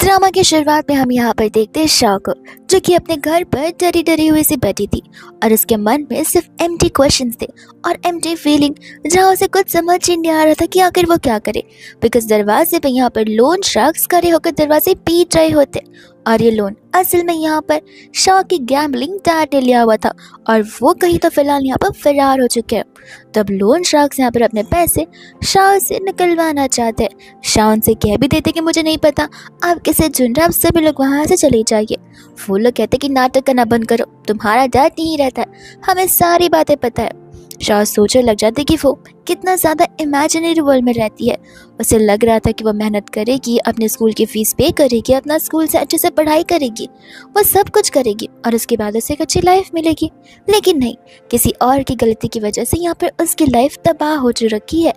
Drama की शुरुआत में हम यहाँ पर देखते हैं शाह को, जो कि अपने घर पर डरी डरी हुई सी बैठी थी और उसके मन में सिर्फ एम्प्टी क्वेश्चंस थे और एम्प्टी फीलिंग, जहाँ उसे कुछ समझ ही नहीं आ रहा था कि आखिर वो क्या करे। बिकॉज दरवाजे पे यहाँ पर लोन शख्स खड़े होकर दरवाजे पीट रहे होते और ये लोन असल में यहाँ पर शाह की गैम्बलिंग डैड ने लिया हुआ था और वो कहीं तो फिलहाल यहाँ पर फरार हो चुके हैं। तब लोन शख्स यहाँ पर अपने पैसे शाह से निकलवाना चाहते हैं। शाह उनसे कह भी देते कि मुझे नहीं पता आप किसे चुन रहे, आप सभी लोग वहाँ से चले जाइए। वो लोग कहते कि नाटक करना बंद करो, तुम्हारा डैड नहीं रहता है, हमें सारी बातें पता है। शाह सोचने लग जाते कि वो कितना ज़्यादा इमेजिनरी वर्ल्ड में रहती है। उसे लग रहा था कि वो मेहनत करेगी, अपने स्कूल की फ़ीस पे करेगी, अपना स्कूल से अच्छे से पढ़ाई करेगी, वो सब कुछ करेगी और उसके बाद उसे एक अच्छी लाइफ मिलेगी। लेकिन नहीं, किसी और की गलती की वजह से यहाँ पर उसकी लाइफ तबाह हो रखी है।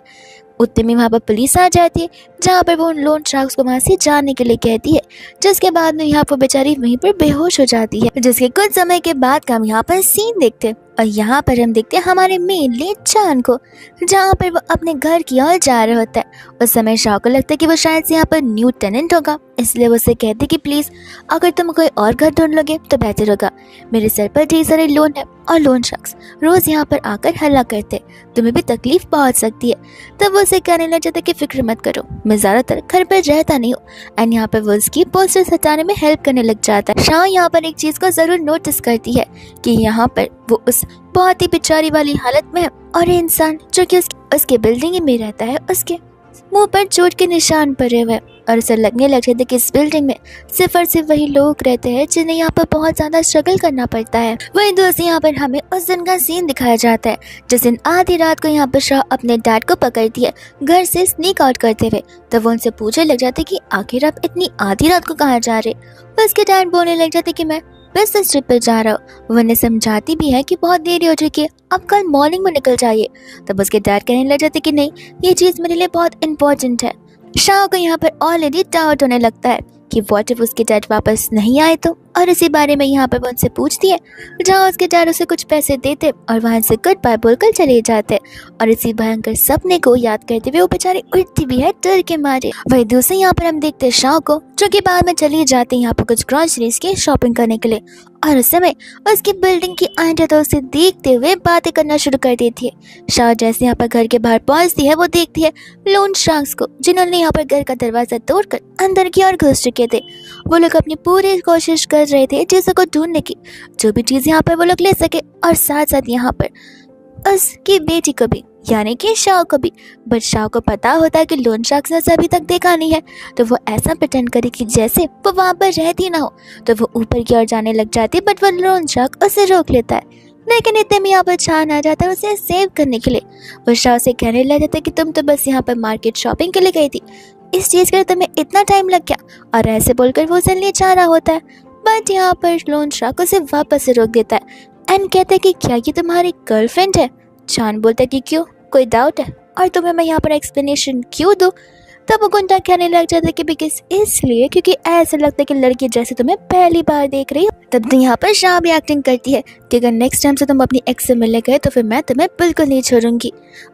उतने में वहाँ पर पुलिस आ जाती है, जहाँ पर वो उन लोन शार्क्स को वहाँ से जाने के लिए कहती है, जिसके बाद में यहाँ पर बेचारी वहीं पर बेहोश हो जाती है। जिसके कुछ समय के बाद का हम यहाँ पर सीन देखते हैं और यहाँ पर हम देखते हैं हमारे मेन लीड चान को, जहाँ पर वो अपने घर की ओर जा रहा होता है। उस समय शाह को लगता है कि वो शायद से यहाँ पर न्यू टेनेंट होगा, इसलिए वो उसे कहते कि प्लीज़ अगर तुम कोई और घर ढूंढ लोगे तो बेहतर होगा, मेरे सर पर ढेर सारे लोन है और लोन शख्स रोज़ यहाँ पर आकर हल्ला करते, तुम्हें भी तकलीफ पहुँच सकती है। तब वो उसे कहने लग जाता कि फिक्र मत करो, मैं ज़्यादातर घर पर रहता नहीं हूँ। एंड यहाँ पर वो उसकी पोस्टर्स हटाने में हेल्प करने लग जाता है। शाह यहाँ पर एक चीज़ को ज़रूर नोटिस करती है कि यहाँ पर वो उस बहुत ही बेचारी वाली हालत में है और ये इंसान जो कि उसके बिल्डिंग में रहता है, उसके मुंह पर चोट के निशान पड़े हुए और उसे लगने लग जाता है कि इस बिल्डिंग में सिर्फ और सिर्फ वही लोग रहते हैं जिन्हें यहाँ पर बहुत ज़्यादा स्ट्रगल करना पड़ता है। वहीं दोस्तों यहाँ पर हमें उस दिन का सीन दिखाया जाता है जिस दिन आधी रात को यहाँ पर शाह अपने डैड को पकड़ती है घर से स्नीक आउट करते हुए। तो वो उनसे पूछने लग जाते कि आखिर आप इतनी आधी रात को कहाँ जा रहे। वो उसके डैड बोलने लग जाते कि मैं बिजनेस ट्रिप पर जा रहा हूँ। वो उन्हें समझाती भी है कि बहुत देरी हो चुकी है, अब कल मॉर्निंग में निकल जाइए। तब उसके डैड कहने लग जाते कि नहीं, ये चीज़ मेरे लिए बहुत इंपॉर्टेंट है। शाह को यहाँ पर ऑलरेडी डाउट होने लगता है कि व्हाट इफ उसके डैड वापस नहीं आए तो, और इसी बारे में यहाँ पर वो उनसे पूछती है, जहाँ उसके डैड उसे कुछ पैसे देते और वहाँ से गुड बाय बोलकर चले जाते और इसी भयंकर सपने को याद करते हुए वो बेचारी उठती भी है डर के मारे। वही दूसरे यहाँ पर हम देखते हैं शाह को, जो कि बाद में चली जाती है यहाँ पर कुछ ग्रॉसरीज की शॉपिंग करने के लिए और उस समय उसकी बिल्डिंग की आंटी तो उसे देखते हुए बातें करना शुरू कर देती है। शाह जैसे यहाँ पर घर के बाहर पहुँचती है, वो देखती है लोन शार्क्स को, जिन्होंने यहाँ पर घर का दरवाजा तोड़कर अंदर की ओर घुस चुके थे। वो लोग अपनी पूरी कोशिश कर रहे थे चीज़ों को ढूंढने की, जो भी चीज़ यहाँ पर वो लोग ले सके और साथ साथ यहाँ पर उसकी बेटी को भी, यानी कि शाह को भी। बट शाह को पता होता है कि लोन शार्क्स ने अभी तक देखा नहीं है, तो वो ऐसा प्रिटेंड करे कि जैसे वो वहाँ पर रहती ना हो। तो वो ऊपर की ओर जाने लग जाती है, बट वो लोन शार्क उसे रोक लेता है। लेकिन इतने में यहाँ पर चान आ जाता है उसे सेव करने के लिए। वो शाह से कहने लग जाता है कि तुम तो बस यहाँ पर मार्केट शॉपिंग के लिए गई थी, इस चीज़ के लिए तुम्हें इतना टाइम लग गया, और ऐसे बोलकर वो उसे ले जा रहा होता है। बट यहाँ पर लोन शार्क उसे वापस से रोक देता है एंड कहता है कि क्या ये तुम्हारी गर्लफ्रेंड है। चान बोलता है कि क्यों, कोई डाउट है, और तुम्हें मैं यहाँ पर एक्सप्लेनेशन क्यों दूँ। तब वो गुंडा कहने लग जाता है कि बिकॉज इसलिए क्योंकि ऐसा लगता है कि लड़की जैसे तुम्हें पहली बार देख रही हो। तब तो यहाँ पर शाह भी एक्टिंग करती है कि अगर नेक्स्ट टाइम से तुम अपनी एक्स से मिलने गए तो फिर मैं तुम्हें बिल्कुल नहीं छोड़ूंगी।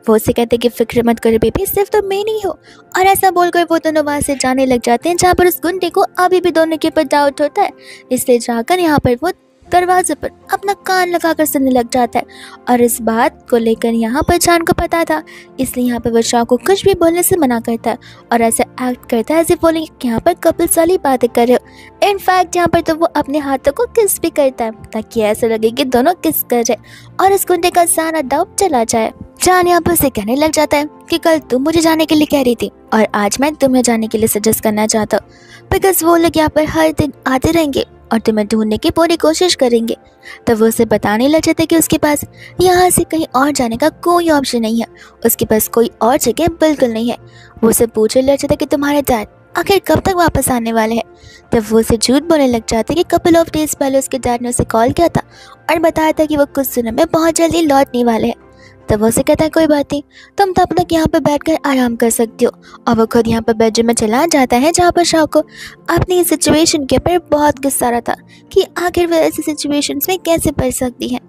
वो उससे कहते हैं कि फिक्र मत करो बेबी, सिर्फ तुम मैं नहीं हो। और ऐसा बोलकर वो दोनों वहाँ से जाने लग जाते हैं, जहाँ पर उस गुंडे को अभी भी दोनों के ऊपर डाउट होता है। इसलिए जाकर यहाँ पर वो दरवाजे पर अपना कान लगाकर सुनने लग जाता है और इस बात को लेकर यहाँ पर चान को पता था, इसलिए यहाँ पर वो शाह को कुछ भी बोलने से मना करता है और ऐसे एक्ट करता है ऐसे बोलेंगे कि यहाँ पर कपल्स वाली बातें कर रहे हो। इनफैक्ट यहाँ पर तो वो अपने हाथों को किस भी करता है ताकि ऐसा लगे कि दोनों किस कर रहे और इस गुंडे का सारा डाउट चला जाए। चान यहाँ पर उसे कहने लग जाता है कि कल तुम मुझे जाने के लिए कह रही थी और आज मैं तुम्हें जाने के लिए सजेस्ट करना चाहता हूँ, बिकॉज वो लोग यहाँ पर हर दिन आते रहेंगे और तुम्हें ढूंढने की पूरी कोशिश करेंगे। तो वो उसे बताने लग जाता है कि उसके पास यहाँ से कहीं और जाने का कोई ऑप्शन नहीं है, उसके पास कोई और जगह बिल्कुल नहीं है। वो उसे पूछने लग जाता है कि तुम्हारे डैड आखिर कब तक वापस आने वाले हैं। तब वो उसे झूठ बोलने लग जाते हैं कि कपल ऑफ डेज पहले उसके डैड ने उसे कॉल किया था और बताया था कि वो कुछ दिनों में बहुत जल्दी लौटने वाले हैं। तब वो उसे कहता है कोई बात नहीं, तुम तब तक यहाँ पर बैठकर आराम कर सकती हो। और वो खुद यहाँ पर बेडरूम में चला जाता है, जहाँ पर शाह को अपनी इस सिचुएशन के ऊपर बहुत गुस्सा रहा था कि आखिर वह ऐसी सिचुएशंस में कैसे पड़ सकती है।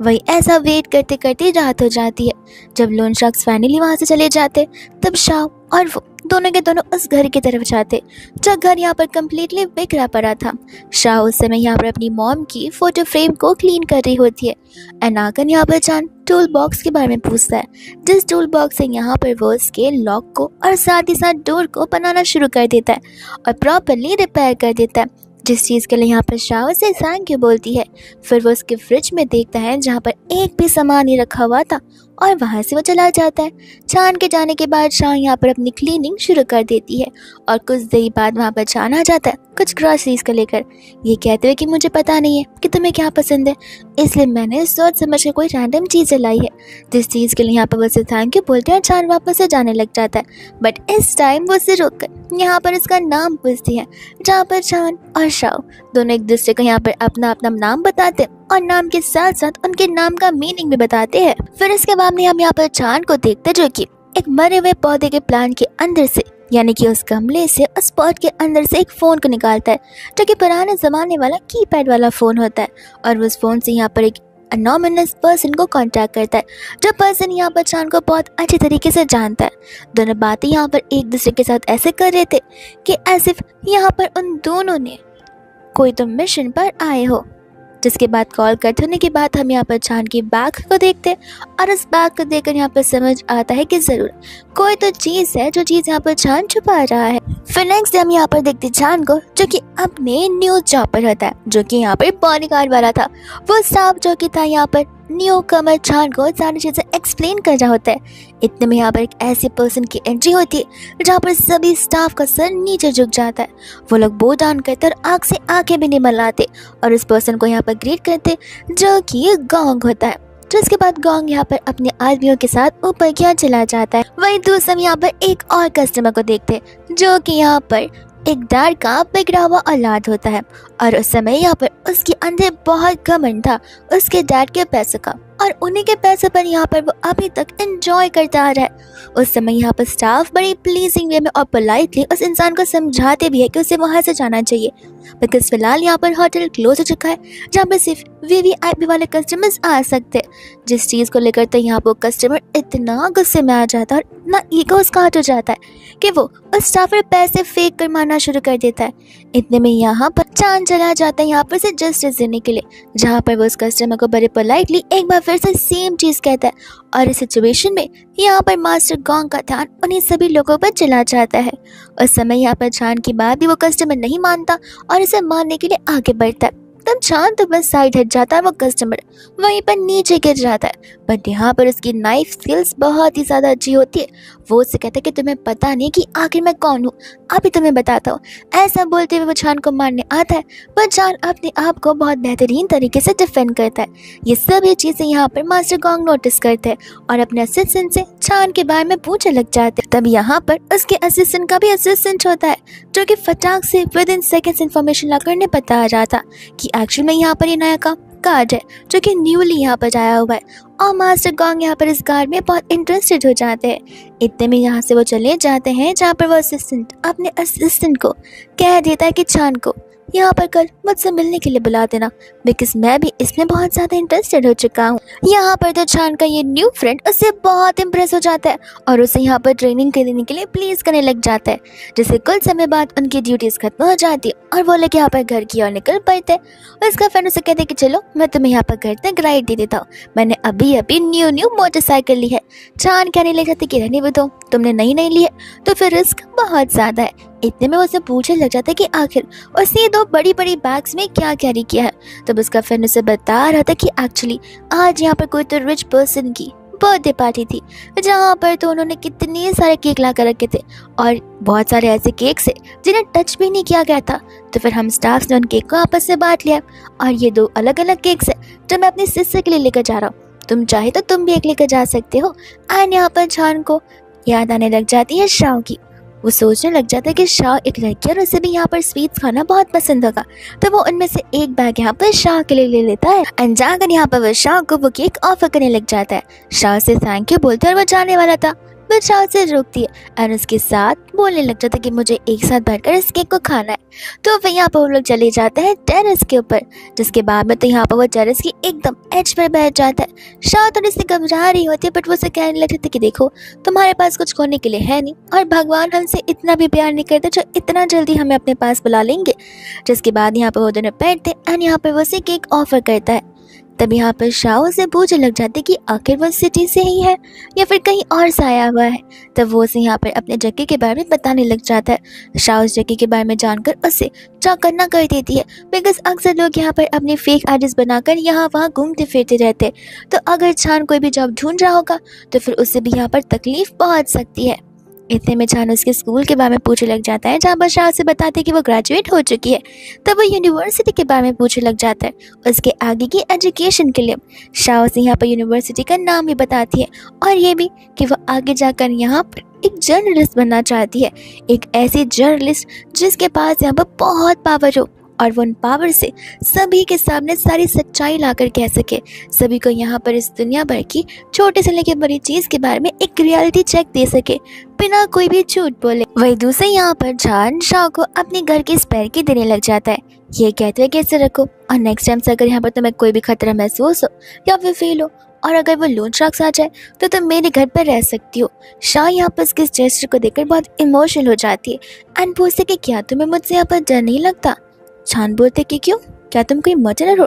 वही ऐसा वेट करते करते रात हो जाती है। जब लोन शख्स फाइनली वहाँ से चले जाते तब शाह और वो दोनों के दोनों उस घर की तरफ जाते जो घर यहाँ पर कम्प्लीटली बिखरा पड़ा था। शाह उस समय यहाँ पर अपनी मॉम की फोटो फ्रेम को क्लीन कर रही होती है एंड आकर यहाँ पर चांद टूल बॉक्स के बारे में पूछता है, जिस टूल बॉक्स से यहाँ पर वो उसके लॉक को और साथ ही साथ डोर को बनाना शुरू कर देता है और प्रॉपरली रिपेयर कर देता है, जिस चीज़ के लिए यहाँ पर शाह उसे थैंक यू बोलती है। फिर वो उसके फ्रिज में देखता है जहाँ पर एक भी सामान नहीं रखा हुआ था और वहाँ से वो चला जाता है। चांद के जाने के बाद शाह यहाँ पर अपनी क्लीनिंग शुरू कर देती है और कुछ देर बाद वहाँ पर चांद आ जाता है कुछ ग्रॉसरीज को लेकर, ये कहते हुए कि मुझे पता नहीं है कि तुम्हें क्या पसंद है, इसलिए मैंने सोच समझ कर कोई रैंडम चीज़ें लाई है, जिस चीज़ के लिए यहाँ पर वो उसे थैंक यू बोलते हैं और चांद वापस से जाने लग जाता है। बट इस टाइम वो उसे रोक कर यहाँ पर उसका नाम पूछती है, जहाँ पर चांद और शाह दोनों एक दूसरे को यहाँ पर अपना अपना नाम बताते हैं और नाम के साथ साथ उनके नाम का मीनिंग भी बताते हैं। फिर इसके बाद में हम यहाँ पर चांद को देखते हैं जो कि एक मरे हुए पौधे के प्लांट के अंदर से यानी कि उस गमले से उस पॉट के अंदर से एक फ़ोन को निकालता है जो कि पुराने ज़माने वाला कीपैड वाला फ़ोन होता है और उस फ़ोन से यहाँ पर एक अनोनिमस पर्सन को कांटेक्ट करता है, जो पर्सन यहाँ पर चांद को बहुत अच्छे तरीके से जानता है। दोनों बातें यहाँ पर एक दूसरे के साथ ऐसे कर रहे थे कि ऐसे यहाँ पर उन दोनों ने कोई तो मिशन पर आए हो। जिसके बाद कॉल कट होने के बाद हम यहाँ पर चांद की बैग को देखते हैं और उस बैग को देखकर यहाँ पर समझ आता है कि ज़रूर कोई तो चीज़ है जो चीज़ यहाँ पर चांद छुपा रहा है। फिर नेक्स्ट हम यहाँ पर देखते चांद को जो कि अपने न्यू जॉब पर होता है, जो कि यहाँ पर बॉडीगार्ड वाला था। वो स्टाफ जो कि था यहाँ पर न्यू कमर चांद को सारी चीज़ें एक्सप्लेन कर रहा होता है। इतने में यहाँ पर एक ऐसे पर्सन की एंट्री होती है जहाँ पर सभी स्टाफ का सर नीचे झुक जाता है। वो लोग बो डाउन करते और आँख से आंखें भी नहीं मिलाते और उस पर्सन को यहाँ पर ग्रीट करते जो कि गोंग होता है। जिसके बाद गोंग यहाँ पर अपने आदमियों के साथ ऊपर की ओर चला जाता है। वहीं दूसरे हम यहाँ पर एक और कस्टमर को देखते हैं जो कि यहाँ पर एक डैड का बिगड़ा हुआ औलाद होता है और उस समय यहाँ पर उसके अंदर बहुत घमंड था उसके डैड के पैसों का और उन्हीं के पैसे पर यहाँ पर वो अभी तक एंजॉय करता आ रहा है। उस समय यहाँ पर स्टाफ बड़ी प्लीजिंग वे में और पोलाइटली उस इंसान को समझाते भी है कि उसे वहाँ से जाना चाहिए, बिकॉज फिलहाल यहाँ पर होटल क्लोज हो चुका है जहाँ पर सिर्फ वीवीआईपी वाले कस्टमर्स आ सकते हैं। जिस चीज़ को लेकर तो यहाँ पर कस्टमर इतना गुस्से में आ जाता है और इतना ईगो स्टार्ट हो जाता है कि वो उस स्टाफ पर पैसे फेंक कर मारना शुरू कर देता है। इतने में यहाँ पर चांद चला जाता है यहाँ पर से जस्टिस देने के लिए, जहाँ पर वो उस कस्टमर को बड़े पोलाइटली एक बार फिर से सेम चीज़ कहता है और इस सिचुएशन में यहाँ पर मास्टर गोंग का ध्यान उन्हीं सभी लोगों पर चला जाता है। उस समय यहाँ पर चांद की बात भी वो कस्टमर नहीं मानता और इसे मारने के लिए आगे बढ़ता है। तब चांद तो बस साइड हट जाता है, वो कस्टमर वहीं पर नीचे गिर जाता है। बट यहाँ पर उसकी नाइफ स्किल्स बहुत ही ज़्यादा अच्छी होती है। वो उससे कहता है कि तुम्हें पता नहीं कि आखिर मैं कौन हूँ, अभी तुम्हें बताता हूँ। ऐसा बोलते हुए वो चांद को मारने आता है पर चांद अपने आप को बहुत बेहतरीन तरीके से डिफेंड करता है। ये सभी चीज़ें यहाँ पर मास्टर गोंग नोटिस करते हैं और अपने असिस्टेंट से चांद के बारे में पूछने लग जाते हैं। तब यहाँ पर उसके असिस्टेंट का भी असिस्टेंट होता है जो कि फटाक से विद इन सेकेंड्स इन्फॉर्मेशन ला करने बता रहा था कि एक्चुअली में यहाँ पर ये नया कार्ड है जो कि न्यूली यहाँ पर आया हुआ है और मास्टर गोंग यहाँ पर इस कार्ड में बहुत इंटरेस्टेड हो जाते हैं। इतने में यहाँ से वो चले जाते हैं जहाँ पर वो असिस्टेंट अपने असिस्टेंट को कह देता है कि चांद को यहाँ पर कल मुझसे मिलने के लिए बुला देना, बिकॉज मैं भी इसमें बहुत ज़्यादा इंटरेस्टेड हो चुका हूँ। यहाँ पर तो चांद का ये न्यू फ्रेंड उससे बहुत इम्प्रेस हो जाता है और उसे यहाँ पर ट्रेनिंग देने के लिए प्लीज़ करने लग जाता है। जिससे कुछ समय बाद उनकी ड्यूटीज़ खत्म हो जाती है और वो लोग यहाँ पर घर की ओर निकल पड़ते हैं। उसका फ्रेंड उसे कहते कि चलो मैं तुम्हें यहाँ पर घर तक राइड दे देता हूँ, मैंने अभी अभी न्यू मोटरसाइकिल ली है। चांद कहने लग जाती कि रहने भी दो, तुमने नई ली है तो फिर रिस्क बहुत ज़्यादा है। इतने में उसे पूछने लग जाता है कि आखिर उसने दो बड़ी बड़ी बैग्स में क्या कैरी किया है। तब उसका फ्रेंड उसे बता रहा था कि एक्चुअली आज यहाँ पर कोई तो रिच पर्सन की बर्थडे पार्टी थी जहाँ पर तो उन्होंने कितने सारे केक ला कर रखे थे और बहुत सारे ऐसे केक्स है जिन्हें टच भी नहीं किया गया था। तो फिर हम स्टाफ ने उन केक को आपस में बांट लिया और ये दो अलग अलग केक्स है जो मैं अपनी सिस्टर के लिए लेकर जा रहा हूँ, तुम चाहे तो तुम भी एक लेकर जा सकते हो। एंड यहाँ पर चांद को याद आने लग जाती है शाह की। वो सोचने लग जाता है कि शाह एक लड़की है और उसे भी यहाँ पर स्वीट्स खाना बहुत पसंद होगा, तो वो उनमें से एक बैग यहाँ पर शाह के लिए ले लेता है। एंड जाकर यहाँ पर वो शाह को वो केक ऑफर करने लग जाता है। शाह से थैंक यू बोलते और वो जाने वाला था बट शाह उसे रोकती है और उसके साथ बोलने लग जाता है कि मुझे एक साथ बैठकर इस केक को खाना है। तो फिर यहाँ पर वो लोग चले जाते हैं टेरेस के ऊपर, जिसके बाद में तो यहाँ पर वो टेरेस की एकदम एज पर बैठ जाता है। शाह थोड़ी सी घबरा रही होती है, बट वो उसे कहने लग जाती है कि देखो तुम्हारे पास कुछ खोने के लिए है नहीं, और भगवान हमसे इतना भी प्यार नहीं करते जो इतना जल्दी हमें अपने पास बुला लेंगे। जिसके बाद यहाँ पर वो दोनों बैठते एंड यहाँ पर वो उसे केक ऑफर करता है। तब यहाँ पर शाह से पूछने लग जाते कि आखिर वो सिटी से ही है या फिर कहीं और से आया हुआ है। तब वो उसे यहाँ पर अपने जगह के बारे में बताने लग जाता है। शाह उस जगह के बारे में जानकर उसे चौकन्ना कर देती है, बिकॉज अक्सर लोग यहाँ पर अपने फेक आईडीज बनाकर यहाँ वहाँ घूमते फिरते रहते हैं। तो अगर छान कोई भी जॉब ढूंढ रहा होगा तो फिर उससे भी यहाँ पर तकलीफ पहुँच सकती है। इतने में छान उसके स्कूल के बारे में पूछने लग जाता है, जहाँ पर शाह से बताते हैं कि वो ग्रेजुएट हो चुकी है। तब वो यूनिवर्सिटी के बारे में पूछने लग जाता है, उसके आगे की एजुकेशन के लिए। शाह उसे यहाँ पर यूनिवर्सिटी का नाम भी बताती है और ये भी कि वो आगे जाकर यहाँ पर एक जर्नलिस्ट बनना चाहती है, एक ऐसी जर्नलिस्ट जिसके पास यहाँ पर बहुत पावर हो और वो उन पावर से सभी के सामने सारी सच्चाई लाकर कह सके, सभी को यहाँ पर इस दुनिया भर की छोटे से लेकर बड़ी चीज़ के बारे में एक रियलिटी चेक दे सके बिना कोई भी झूठ बोले। वही दूसरे यहाँ पर जान शाह को अपने घर की स्पेयर की देने लग जाता है, ये कहते हैं कि इसे रखो और नेक्स्ट टाइम से अगर यहाँ पर तुम्हें कोई भी खतरा महसूस हो या फिर फील हो और अगर वो लोन शार्क्स आ जाए तो तुम मेरे घर पर रह सकती हो। शाह यहाँ पर इसके जेस्चर को देखकर बहुत इमोशनल हो जाती है एंड पूछते कि क्या तुम्हें मुझसे यहाँ पर डर नहीं लगता। छान बोलते कि क्यों, क्या तुम कोई मर्डरर हो।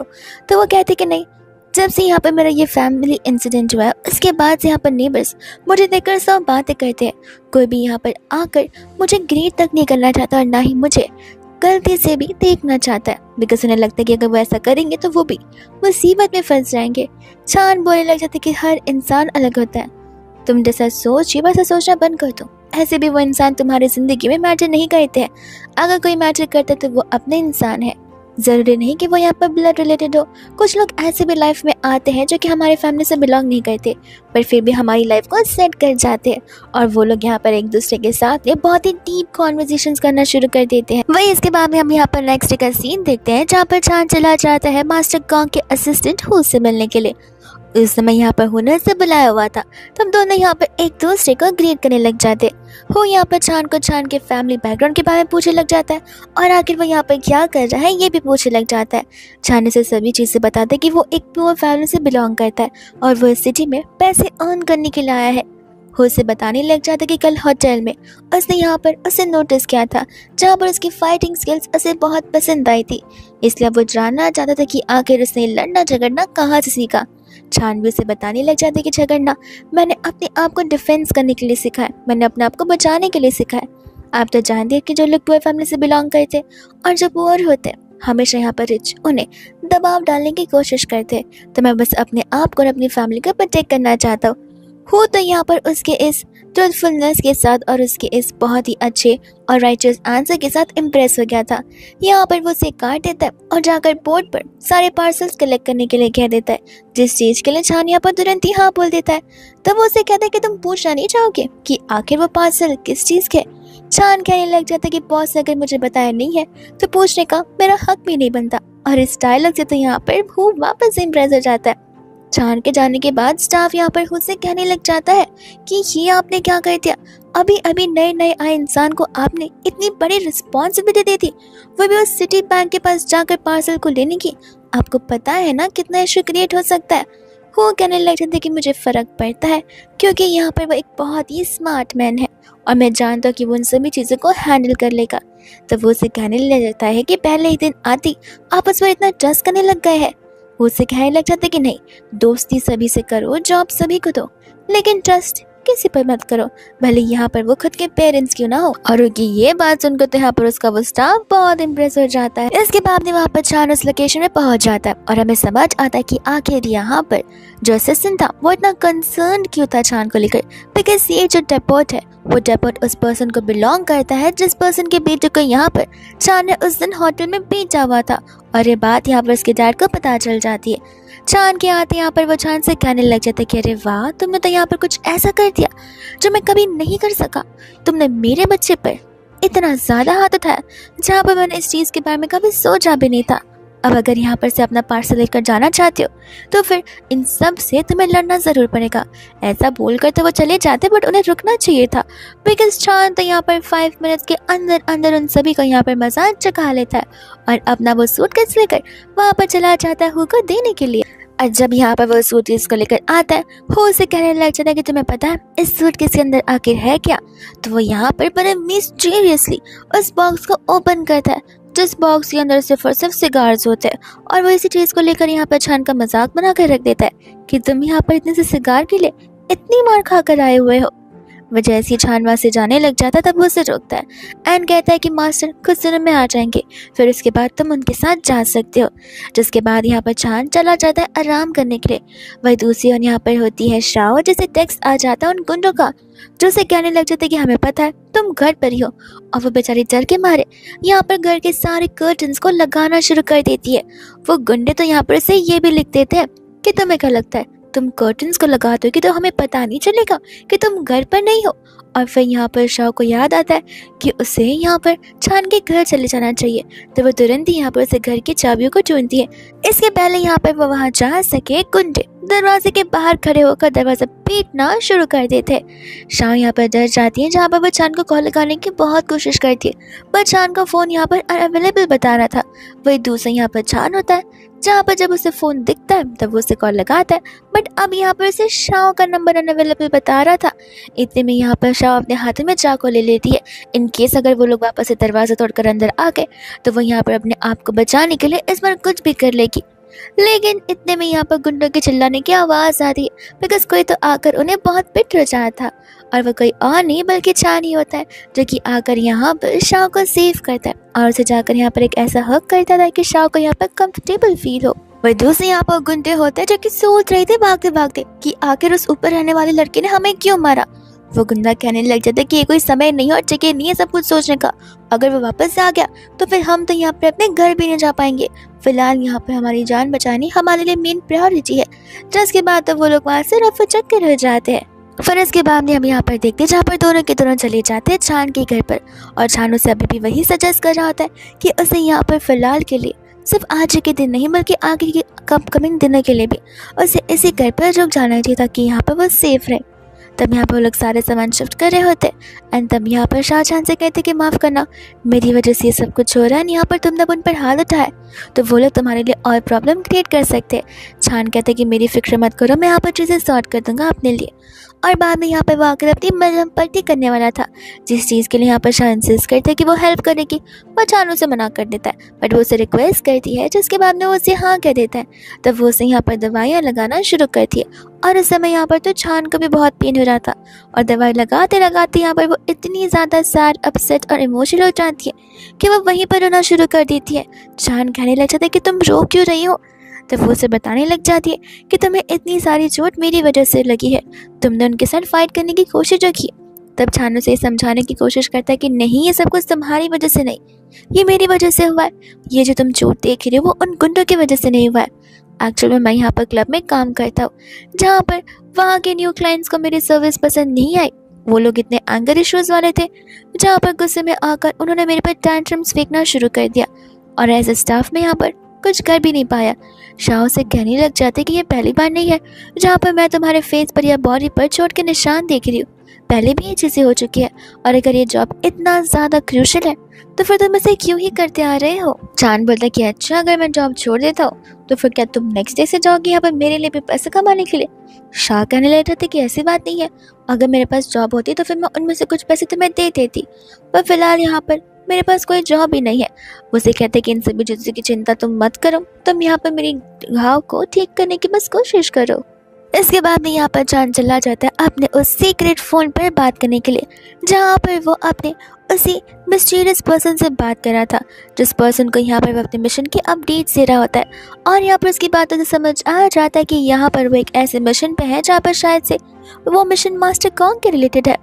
तो वो कहते कि नहीं, जब से यहाँ पर मेरा ये फैमिली इंसिडेंट हुआ है उसके बाद से यहाँ पर नेबर्स मुझे देखकर सब बातें करते हैं। कोई भी यहाँ पर आकर मुझे ग्रीट तक नहीं करना चाहता और ना ही मुझे गलती से भी देखना चाहता है, बिकॉज उन्हें लगता है कि अगर वो ऐसा करेंगे तो वो भी मुसीबत में फंस जाएंगे। छान बोलने लग जाते कि हर इंसान अलग होता है, तुम जैसा सोच वैसा सोचना बंद कर दो। ऐसे भी वो इंसान तुम्हारी ज़िंदगी में मैटर नहीं करते हैं, अगर कोई मैटर करता है तो वो अपने इंसान है, ज़रूरी नहीं कि वो यहाँ पर ब्लड रिलेटेड हो। कुछ लोग ऐसे भी लाइफ में आते हैं जो कि हमारे फैमिली से बिलोंग नहीं करते पर फिर भी हमारी लाइफ को सेट कर जाते हैं और वो लोग यहाँ पर एक दूसरे के साथ ये बहुत ही डीप कॉन्वर्जेशंस करना शुरू कर देते हैं। वही इसके बाद में हम यहाँ पर नेक्स्ट का सीन देखते हैं, जहाँ पर चांद चला जाता है मास्टर कॉन्ग के असिस्टेंट हु से मिलने के लिए। उस समय यहाँ पर हुनर से बुलाया हुआ था, तब दोनों यहाँ पर एक दूसरे को ग्रीट करने लग जाते। हो यहाँ पर छान को छान के फैमिली बैकग्राउंड के बारे में पूछने लग जाता है और आखिर वो यहाँ पर क्या कर रहा है ये भी पूछने लग जाता है। छान से सभी चीज़ें बताते कि वो एक पुअर फैमिली से बिलोंग करता है और वो इस सिटी में पैसे अर्न करने के लिए आया है। हो उसे बताने लग जाता कि कल होटल में उसने यहाँ पर उसे नोटिस किया था, जहाँ पर उसकी फाइटिंग स्किल्स उसे बहुत पसंद आई थी, इसलिए वो जानना चाहता था कि आखिर उसने लड़ना झगड़ना कहाँ से सीखा। छान भी उसे बताने लग जाते कि झगड़ना मैंने अपने आप को डिफेंस करने के लिए सीखा है, मैंने अपने आप को बचाने के लिए सीखा है। आप तो जानते हैं कि जो लोग पुअर फैमिली से बिलोंग करते और जो पुअर होते हमेशा यहाँ पर रिच उन्हें दबाव डालने की कोशिश करते, तो मैं बस अपने आप को और अपनी फैमिली को प्रोटेक्ट करना चाहता हूँ। तो यहाँ पर उसके इस ट्रूथफुलनेस के साथ और उसके इस बहुत ही अच्छे और राइचस आंसर के साथ इम्प्रेस हो गया था। यहाँ पर वो उसे काट देता है और जाकर बोर्ड पर सारे पार्सल्स कलेक्ट करने के लिए कह देता है, जिस चीज़ के लिए छान यहाँ पर तुरंत ही हाँ बोल देता है। तब वो उसे कहता है कि तुम पूछना नहीं चाहोगे कि आखिर वो पार्सल किस चीज़ के। छान कहने लग जाता है कि बॉस ने अगर मुझे बताया नहीं है तो पूछने का मेरा हक भी नहीं बनता, और इस डायलॉग से तो यहाँ पर वो वापस इम्प्रेस हो जाता है। छान के जाने के बाद स्टाफ यहाँ पर खुद से कहने लग जाता है कि ये आपने क्या कर दिया, अभी अभी नए नए आए इंसान को आपने इतनी बड़ी रिस्पॉन्सिबिलिटी दे दी, वो भी उस सिटी बैंक के पास जाकर पार्सल को लेने की। आपको पता है ना कितना इशू क्रिएट हो सकता है। वो कहने लग जाते कि मुझे फ़र्क पड़ता है क्योंकि यहाँ पर वो एक बहुत ही स्मार्ट मैन है और मैं जानता हूँ कि वो उन सभी चीज़ों को हैंडल कर लेगा। तो वो उसे कहने लग जाता है कि पहले ही दिन आती आप उस पर इतना ट्रस्ट करने लग गए हैं। वो उसे कहने लग जाते कि नहीं, दोस्ती सभी से करो, जॉब सभी को दो, लेकिन ट्रस्ट किसी पर मत करो, भले यहाँ पर वो खुद के पेरेंट्स क्यों ना हो। और उनकी ये बात सुनकर तो यहाँ पर उसका वो स्टाफ बहुत इम्प्रेस हो जाता है। इसके बाद वहाँ पर छान उस लोकेशन में पहुंच जाता है और हमें समझ आता है कि आखिर यहाँ पर जो असिस्टेंट था वो इतना कंसर्न क्यों था छान को लेकर, बिकॉज ये जो डेपोट है वो डेपोट उस पर्सन को बिलोंग करता है जिस पर्सन के बेटे को यहाँ पर छान ने उस दिन होटल में बेचा हुआ था, और ये बात यहाँ पर उसके डैड को पता चल जाती है। छान के आते यहाँ पर वो छान से कहने लग जाता है कि अरे वाह, तुमने तो यहाँ पर कुछ ऐसा कर दिया जो मैं कभी नहीं कर सका, तुमने मेरे बच्चे पर इतना ज़्यादा हाथ उठाया जहाँ पर मैंने इस चीज़ के बारे में कभी सोचा भी नहीं था। अब अगर यहाँ पर से अपना पार्सल लेकर जाना चाहते हो तो फिर इन सब से तुम्हें लड़ना ज़रूर पड़ेगा। ऐसा बोलकर तो वो चले जाते, बट उन्हें रुकना चाहिए था, बिकॉज चान तो यहाँ पर 5 मिनट्स के अंदर अंदर उन सभी को यहाँ पर मजाक चखा लेता है और अपना वो सूटकेस लेकर वहाँ पर चला जाता है हु को देने के लिए। और जब यहाँ पर वो सूटकेस को लेकर आता है, हो उसे कहने लग जाता है कि तुम्हें पता है इस सूटकेस के अंदर आखिर है क्या। तो वो यहाँ पर बड़े मिस्टीरियसली उस बॉक्स को ओपन करता है, जिस बॉक्स के अंदर सिर्फ और सिर्फ सिगार्स होते हैं, और वो इसी चीज़ को लेकर यहाँ पर छान का मजाक बना कर रख देता है कि तुम यहाँ पर इतने से सिगार के लिए इतनी मार खा कर आए हुए हो। वह जैसे ही छान वहाँ से जाने लग जाता है तब वो उसे रोकता है एंड कहता है कि मास्टर कुछ दिनों में आ जाएंगे, फिर उसके बाद तुम उनके साथ जा सकते हो। जिसके बाद यहाँ पर छान चला जाता है आराम करने के लिए। वही दूसरी ओर यहाँ पर होती है शाओ, जिसे टेक्स्ट आ जाता है उन गुंडों का, जो उसे कहने लग जाता है कि हमें पता है तुम घर पर ही हो। और वो बेचारी डर के मारे यहाँ पर घर के सारे कर्टन्स को लगाना शुरू कर देती है। वो गुंडे तो यहाँ पर से ये भी लिख देते हैं कि तुम्हें क्या लगता है तुम कर्टन्स को लगाते हो कि तो हमें पता नहीं चलेगा कि तुम घर पर नहीं हो। और फिर यहाँ पर शाओ को याद आता है कि उसे यहाँ पर छान के घर चले जाना चाहिए, तो वो तुरंत ही यहाँ पर उसे घर की चाबियों को ढूंढती है। इसके पहले यहाँ पर वो वहाँ जा सके, गुंडे दरवाजे के बाहर खड़े होकर दरवाजा पीटना शुरू कर देते। शाओ यहाँ पर डर जाती है, जहाँ पर वो छान को कॉल लगाने की बहुत कोशिश करती है, पर छान का फ़ोन यहाँ पर अनअवेलेबल बता रहा था। वही दूसरा यहाँ पर छान होता है, जहाँ पर जब उसे फ़ोन दिखता है तब वो उसे कॉल लगाता है, बट अब यहाँ पर उसे शाओ का नंबर अनअवेलेबल बता रहा था। इतने में यहाँ पर शाओ अपने हाथ में चाकू ले लेती है, इन केस अगर वो लोग वापस से दरवाज़ा तोड़कर अंदर आ गए तो वो यहाँ पर अपने आप को बचाने के लिए इस बार कुछ भी कर लेगी। लेकिन इतने में यहाँ पर गुंडों के चिल्लाने की आवाज़ आ रही है, बिकॉज कोई तो आकर उन्हें बहुत पिट रहा था, और वो कोई और नहीं बल्कि छान ही होता है, जो कि आकर यहाँ पर शाओ को सेव करता है और उसे जाकर यहाँ पर एक ऐसा हक करता था कि शाओ को यहाँ पर कंफर्टेबल फील हो। वही दूसरे यहाँ पर गुंडे होते हैं जो कि सोच रहे थे भागते भागते कि आखिर उस ऊपर रहने वाले लड़के ने हमें क्यों मारा। वो गुंडा कहने लग जाता है कि ये कोई समय नहीं और जगह नहीं है सब कुछ सोचने का, अगर वो वापस आ गया तो फिर हम तो यहाँ पर अपने घर भी नहीं जा पाएंगे। फिलहाल यहाँ पर हमारी जान बचानी हमारे लिए मेन प्रायोरिटी है। जिसके बाद तो वो लोग वहाँ से रफू चक्कर रह जाते हैं। फिर इसके बाद हम यहाँ पर देखते हैं जहाँ पर दोनों के दोनों चले जाते हैं छान के घर पर, और छान उसे अभी भी वही सजेस्ट कर रहा होता है कि उसे यहाँ पर फिलहाल के लिए सिर्फ आज के दिन नहीं बल्कि आगे के अपकमिंग दिनों के लिए भी उसे इसी घर पर रुक जाना चाहिए ताकि यहाँ पर वो सेफ रहे। तब यहाँ पर वो लोग सारे सामान शिफ्ट कर रहे होते एंड तब यहाँ पर शाहजहां से कहते कि माफ़ करना, मेरी वजह से ये सब कुछ हो रहा है, यहाँ पर तुमने उन पर हाथ उठाया तो वो लोग तुम्हारे लिए और प्रॉब्लम क्रिएट कर सकते हैं। छान कहते कि मेरी फिक्र मत करो, मैं यहाँ पर चीज़ें सॉर्ट कर दूंगा अपने लिए। और बाद में यहाँ पर वो आकर अपनी मरहम पट्टी करने वाला था, जिस चीज़ के लिए यहाँ पर शाह इंसिस्ट करते हैं कि वो हेल्प करेगी, पर छान उसे मना कर देता है, बट वो उसे रिक्वेस्ट करती है, जिसके बाद में वो उसे हाँ कह देता है। तब वो उसे यहाँ पर दवाइयाँ लगाना शुरू करती है, और उस समय यहाँ पर तो छान को भी बहुत पेन हो रहा था, और दवाई लगाते लगाते यहाँ पर वो इतनी ज़्यादा सैड, अपसेट और इमोशनल हो जाती है कि वो वहीं पर रोना शुरू कर देती है। छान कहने लग जाता है कि तुम रो क्यों रही हो। तब वो उसे बताने लग जाती है कि तुम्हें इतनी सारी चोट मेरी वजह से लगी है, तुमने उनके साथ फाइट करने की कोशिश जो की। तब छान उसे समझाने की कोशिश करता है कि नहीं, ये सब कुछ तुम्हारी वजह से नहीं, ये मेरी वजह से हुआ है। ये जो तुम चोट देख रहे हो वो उन गुंडों की वजह से नहीं हुआ है। एक्चुअल में मैं यहाँ पर क्लब में काम करता हूँ, जहाँ पर वहाँ के न्यू क्लाइंट्स को मेरी सर्विस पसंद नहीं आई। वो लोग इतने एंगर इश्यूज वाले थे, जहाँ पर गुस्से में आकर उन्होंने मेरे पर टैंट्रम्स फेंकना शुरू कर दिया, और एज ए स्टाफ में यहाँ पर कुछ कर भी नहीं पाया। शाह से कहने लग जाते कि ये पहली बार नहीं है जहाँ पर मैं तुम्हारे फेस पर या बॉडी पर चोट के निशान देख रही हूँ, पहले भी ये चीज़ें हो चुकी है, और अगर ये जॉब इतना ज़्यादा क्रूशल है तो फिर तुम इसे क्यों ही करते आ रहे हो। चांद बोलता कि अच्छा, अगर मैं जॉब छोड़ देता हूँ तो फिर क्या तुम नेक्स्ट डे से जाओगी यहाँ पर मेरे लिए भी पैसे कमाने के लिए। शाह कहने लग रहे थे कि ऐसी बात नहीं है, अगर मेरे पास जॉब होती तो फिर मैं उनमें से कुछ पैसे तुम्हें दे देती, पर फिलहाल यहाँ पर मेरे पास कोई जॉब ही नहीं है। उसे कहते कि इन सभी चीज़ों की चिंता तुम मत करो, तुम यहाँ पर मेरी घाव को ठीक करने की बस कोशिश करो। इसके बाद में यहाँ पर चांद चला जाता है अपने उस सीक्रेट फ़ोन पर बात करने के लिए, जहाँ पर वो अपने उसी मिस्टीरियस पर्सन से बात कर रहा था, जिस पर्सन को यहाँ पर वो अपने मिशन की अपडेट्स दे रहा होता है। और यहाँ पर उसकी बातों से समझ आ जाता है कि यहाँ पर वो एक ऐसे मिशन पे है जहाँ पर शायद से वो मिशन मास्टर कॉन्ग के रिलेटेड है।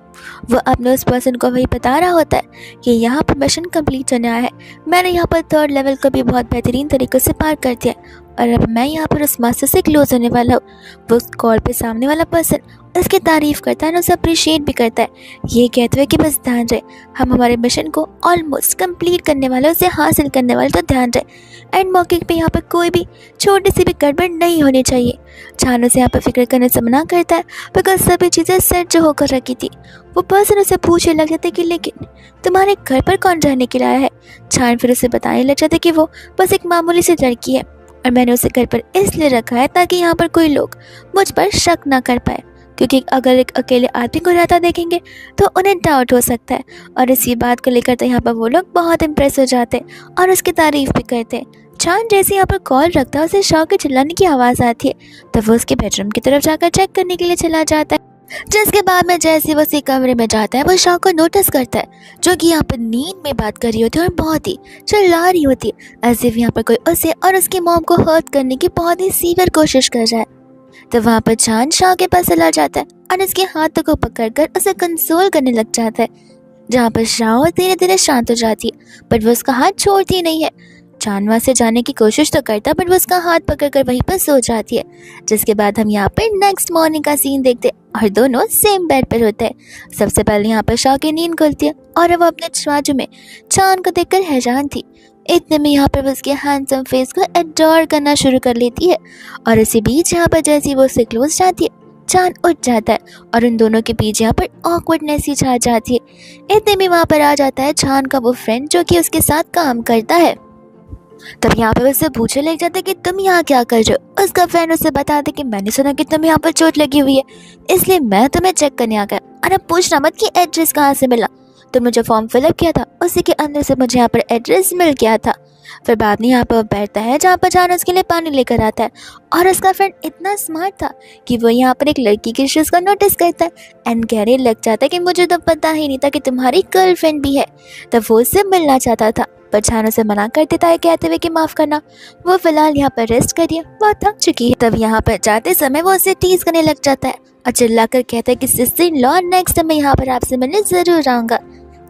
वो अपने उस पर्सन को वही बता रहा होता है कि यहाँ पर मिशन कंप्लीट होने आया है, मैंने यहाँ पर 3rd लेवल को भी बहुत बेहतरीन तरीके से पार कर दिया, और अब मैं यहाँ पर उस मास्टर से क्लोज होने वाला हूँ। वो कॉल पे सामने वाला पर्सन उसकी तारीफ करता है और उसे अप्रिशिएट भी करता है, ये कहते हुए कि बस ध्यान रहे हम हमारे मिशन को ऑलमोस्ट कंप्लीट करने वाले, उसे हासिल करने वाले, तो ध्यान रहे एंड मौके पे यहाँ पर कोई भी छोटी सी भी गड़बड़ नहीं होनी चाहिए। चान उसे यहाँ पर फिक्र करने से मना करता है बिकॉज सभी चीज़ें सेट जो होकर रखी थी। वो पर्सन उसे पूछने लग जाते कि लेकिन तुम्हारे घर पर कौन रहने के लिए आया है। चान फिर उसे बताने लग जाते कि वो बस एक मामूली सी लड़की है और मैंने उसे घर पर इसलिए रखा है ताकि यहाँ पर कोई लोग मुझ पर शक ना कर पाए, क्योंकि अगर एक अकेले आदमी को रहता देखेंगे तो उन्हें डाउट हो सकता है। और इसी बात को लेकर तो यहाँ पर वो लोग बहुत इम्प्रेस हो जाते हैं और उसकी तारीफ भी करते हैं। चांद जैसे यहाँ पर कॉल रखता है उसे शॉ के चिल्लाने की आवाज़ आती है, तब वो उसके बेडरूम की तरफ जाकर चेक करने के लिए चला जाता है। जिसके बाद में जैसे वो उसी कमरे में जाता है वो शॉ को नोटिस करता है, जो कि यहाँ पर नींद में बात कर रही होती है और बहुत ही चिल्ला रही होती है, एज इफ यहाँ पर कोई उसे और उसकी मॉम को हर्ट करने की बहुत ही सीवियर कोशिश कर रहा है। तो वहाँ पर चांद शाह के पास चला जाता है और उसके हाथों को पकड़कर उसे कंसोल करने लग जाता है, जहाँ पर शाह धीरे धीरे शांत हो जाती है, बट वो उसका हाथ छोड़ती नहीं है। चांद वहाँ से जाने की कोशिश तो करता है बट वो उसका हाथ पकड़कर वहीं पर सो जाती है। जिसके बाद हम यहाँ पर नेक्स्ट मॉर्निंग का सीन देखते हैं और दोनों सेम बेड पर होते हैं। सबसे पहले यहाँ पर शाह की नींद खुलती है और वो अपने बाजू में चांद को देखकर हैरान थी। इतने में यहाँ पर वो उसके हैंडसम फेस को एडोर करना शुरू कर लेती है और इसी बीच यहाँ पर जैसे वो उससे क्लोज जाती है चांद उठ जाता है और उन दोनों के बीच यहाँ पर ऑकवर्डनेस ही छा जाती है। इतने में वहाँ पर आ जाता है चांद का वो फ्रेंड जो कि उसके साथ काम करता है। तब यहाँ पे उससे पूछने लग जाते कि तुम यहाँ क्या कर रहे हो। उसका फ्रेंड उसे बताते कि मैंने सुना कि तुम्हें यहाँ पर चोट लगी हुई है, इसलिए मैं तुम्हें चेक करने आ गया। और अब पूछना मत कि एड्रेस कहाँ से मिला, तुमने जो फॉर्म फिलअप किया था उसी के अंदर से मुझे यहाँ पर एड्रेस मिल गया था। फिर बाद में यहाँ पर बैठता है जहाँ पर जान उसके लिए पानी लेकर आता है और उसका फ्रेंड इतना स्मार्ट था कि वो यहाँ पर एक लड़की की शूज़ को नोटिस करता है एंड कहने लग जाता है कि मुझे तो पता ही नहीं था कि तुम्हारी गर्लफ्रेंड भी है। तब वो उससे मिलना चाहता था पर छान उसे मना कर देता है कहते हुए कि माफ़ करना, वो फिलहाल यहाँ पर रेस्ट करिए, वो थक चुकी है। तब यहाँ पर जाते समय वो उसे टीज करने लग जाता है और चिल्लाकर कहता है कि sister in law next time मैं यहाँ पर आपसे मिलने ज़रूर आऊँगा।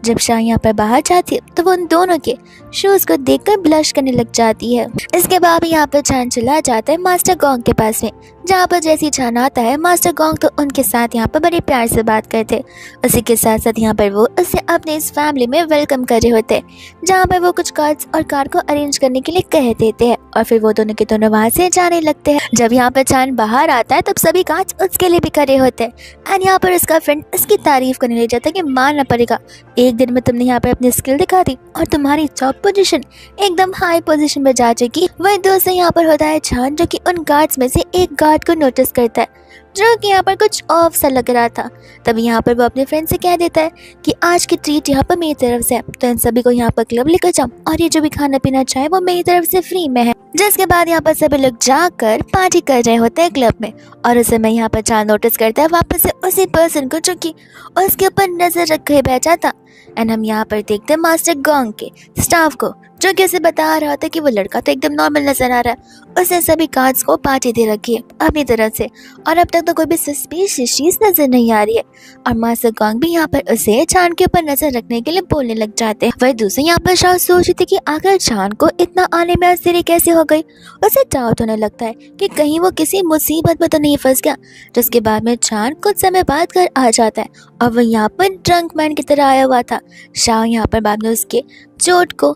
जब शाह यहाँ पर बाहर जाती है तो वो उन दोनों के शूज़ को देखकर ब्लश करने लग जाती है। इसके बाद यहाँ पर चांद चला जाता है मास्टर गोंग के पास में, जहाँ पर जैसे ही चांद आता है मास्टर गोंग तो उनके साथ यहाँ पर बड़े प्यार से बात करते। उसी के साथ साथ यहाँ पर वो उसे अपने इस फैमिली में वेलकम कर रहे होते हैं, जहाँ पर वो कुछ कार्ड्स और कार को अरेंज करने के लिए कह देते हैं और फिर वो दोनों के दोनों वहाँ से जाने लगते हैं। जब यहाँ पर चांद बाहर आता है तब सभी कार्ड्स उसके लिए भी करे होते हैं एंड यहाँ पर उसका फ्रेंड इसकी तारीफ करने लग जाता है कि मानना पड़ेगा, एक दिन में तुमने यहाँ पर अपनी स्किल दिखा दी और तुम्हारी जॉब पोजीशन एकदम हाई पोजीशन में जा चुकी। वही दोस्तों यहाँ पर होता है चांद जो कि उन गार्ड्स में से एक गार्ड को नोटिस करता है जो कि यहाँ पर कुछ ऑफ सा लग रहा था। तभी यहाँ पर वो अपने फ्रेंड से कह देता है कि आज की ट्रीट यहाँ पर मेरी तरफ से है, तो इन सभी को यहाँ पर क्लब लेकर जाऊँ और ये जो भी खाना पीना चाहे वो मेरी तरफ से फ्री में है। जिसके बाद यहाँ पर सभी लोग जाकर पार्टी कर रहे होते हैं क्लब में और उस समय यहाँ पर चांद नोटिस करता है वापस से उसी पर्सन को जो कि उसके ऊपर नजर रखे बैठा था एंड हम यहाँ पर देखते हैं मास्टर गोंग के स्टाफ को जो कि उसे बता रहा था कि वो लड़का तो एकदम नॉर्मल नजर आ रहा है, उसने सभी कार्ड्स को पार्टी दे रखी है अपनी तरफ से और अब तक तो कोई भी सस्पिशियस चीज नजर नहीं आ रही है। और मास्टर गोंग भी यहाँ पर उसे चांद के ऊपर नजर रखने के लिए बोलने लग जाते हैं। वही दूसरे यहाँ पर शाह सोच रही थी कि आखिर चांद को इतना आने में देरी कैसे हो गई। उसे डाउट होने लगता है कि कहीं वो किसी मुसीबत में तो नहीं फंस गया। जिसके बाद में चांद कुछ समय बाद घर आ जाता है और वह यहाँ पर ड्रंक मैन की तरह आया हुआ था। शाह यहाँ पर बाद में उसके चोट को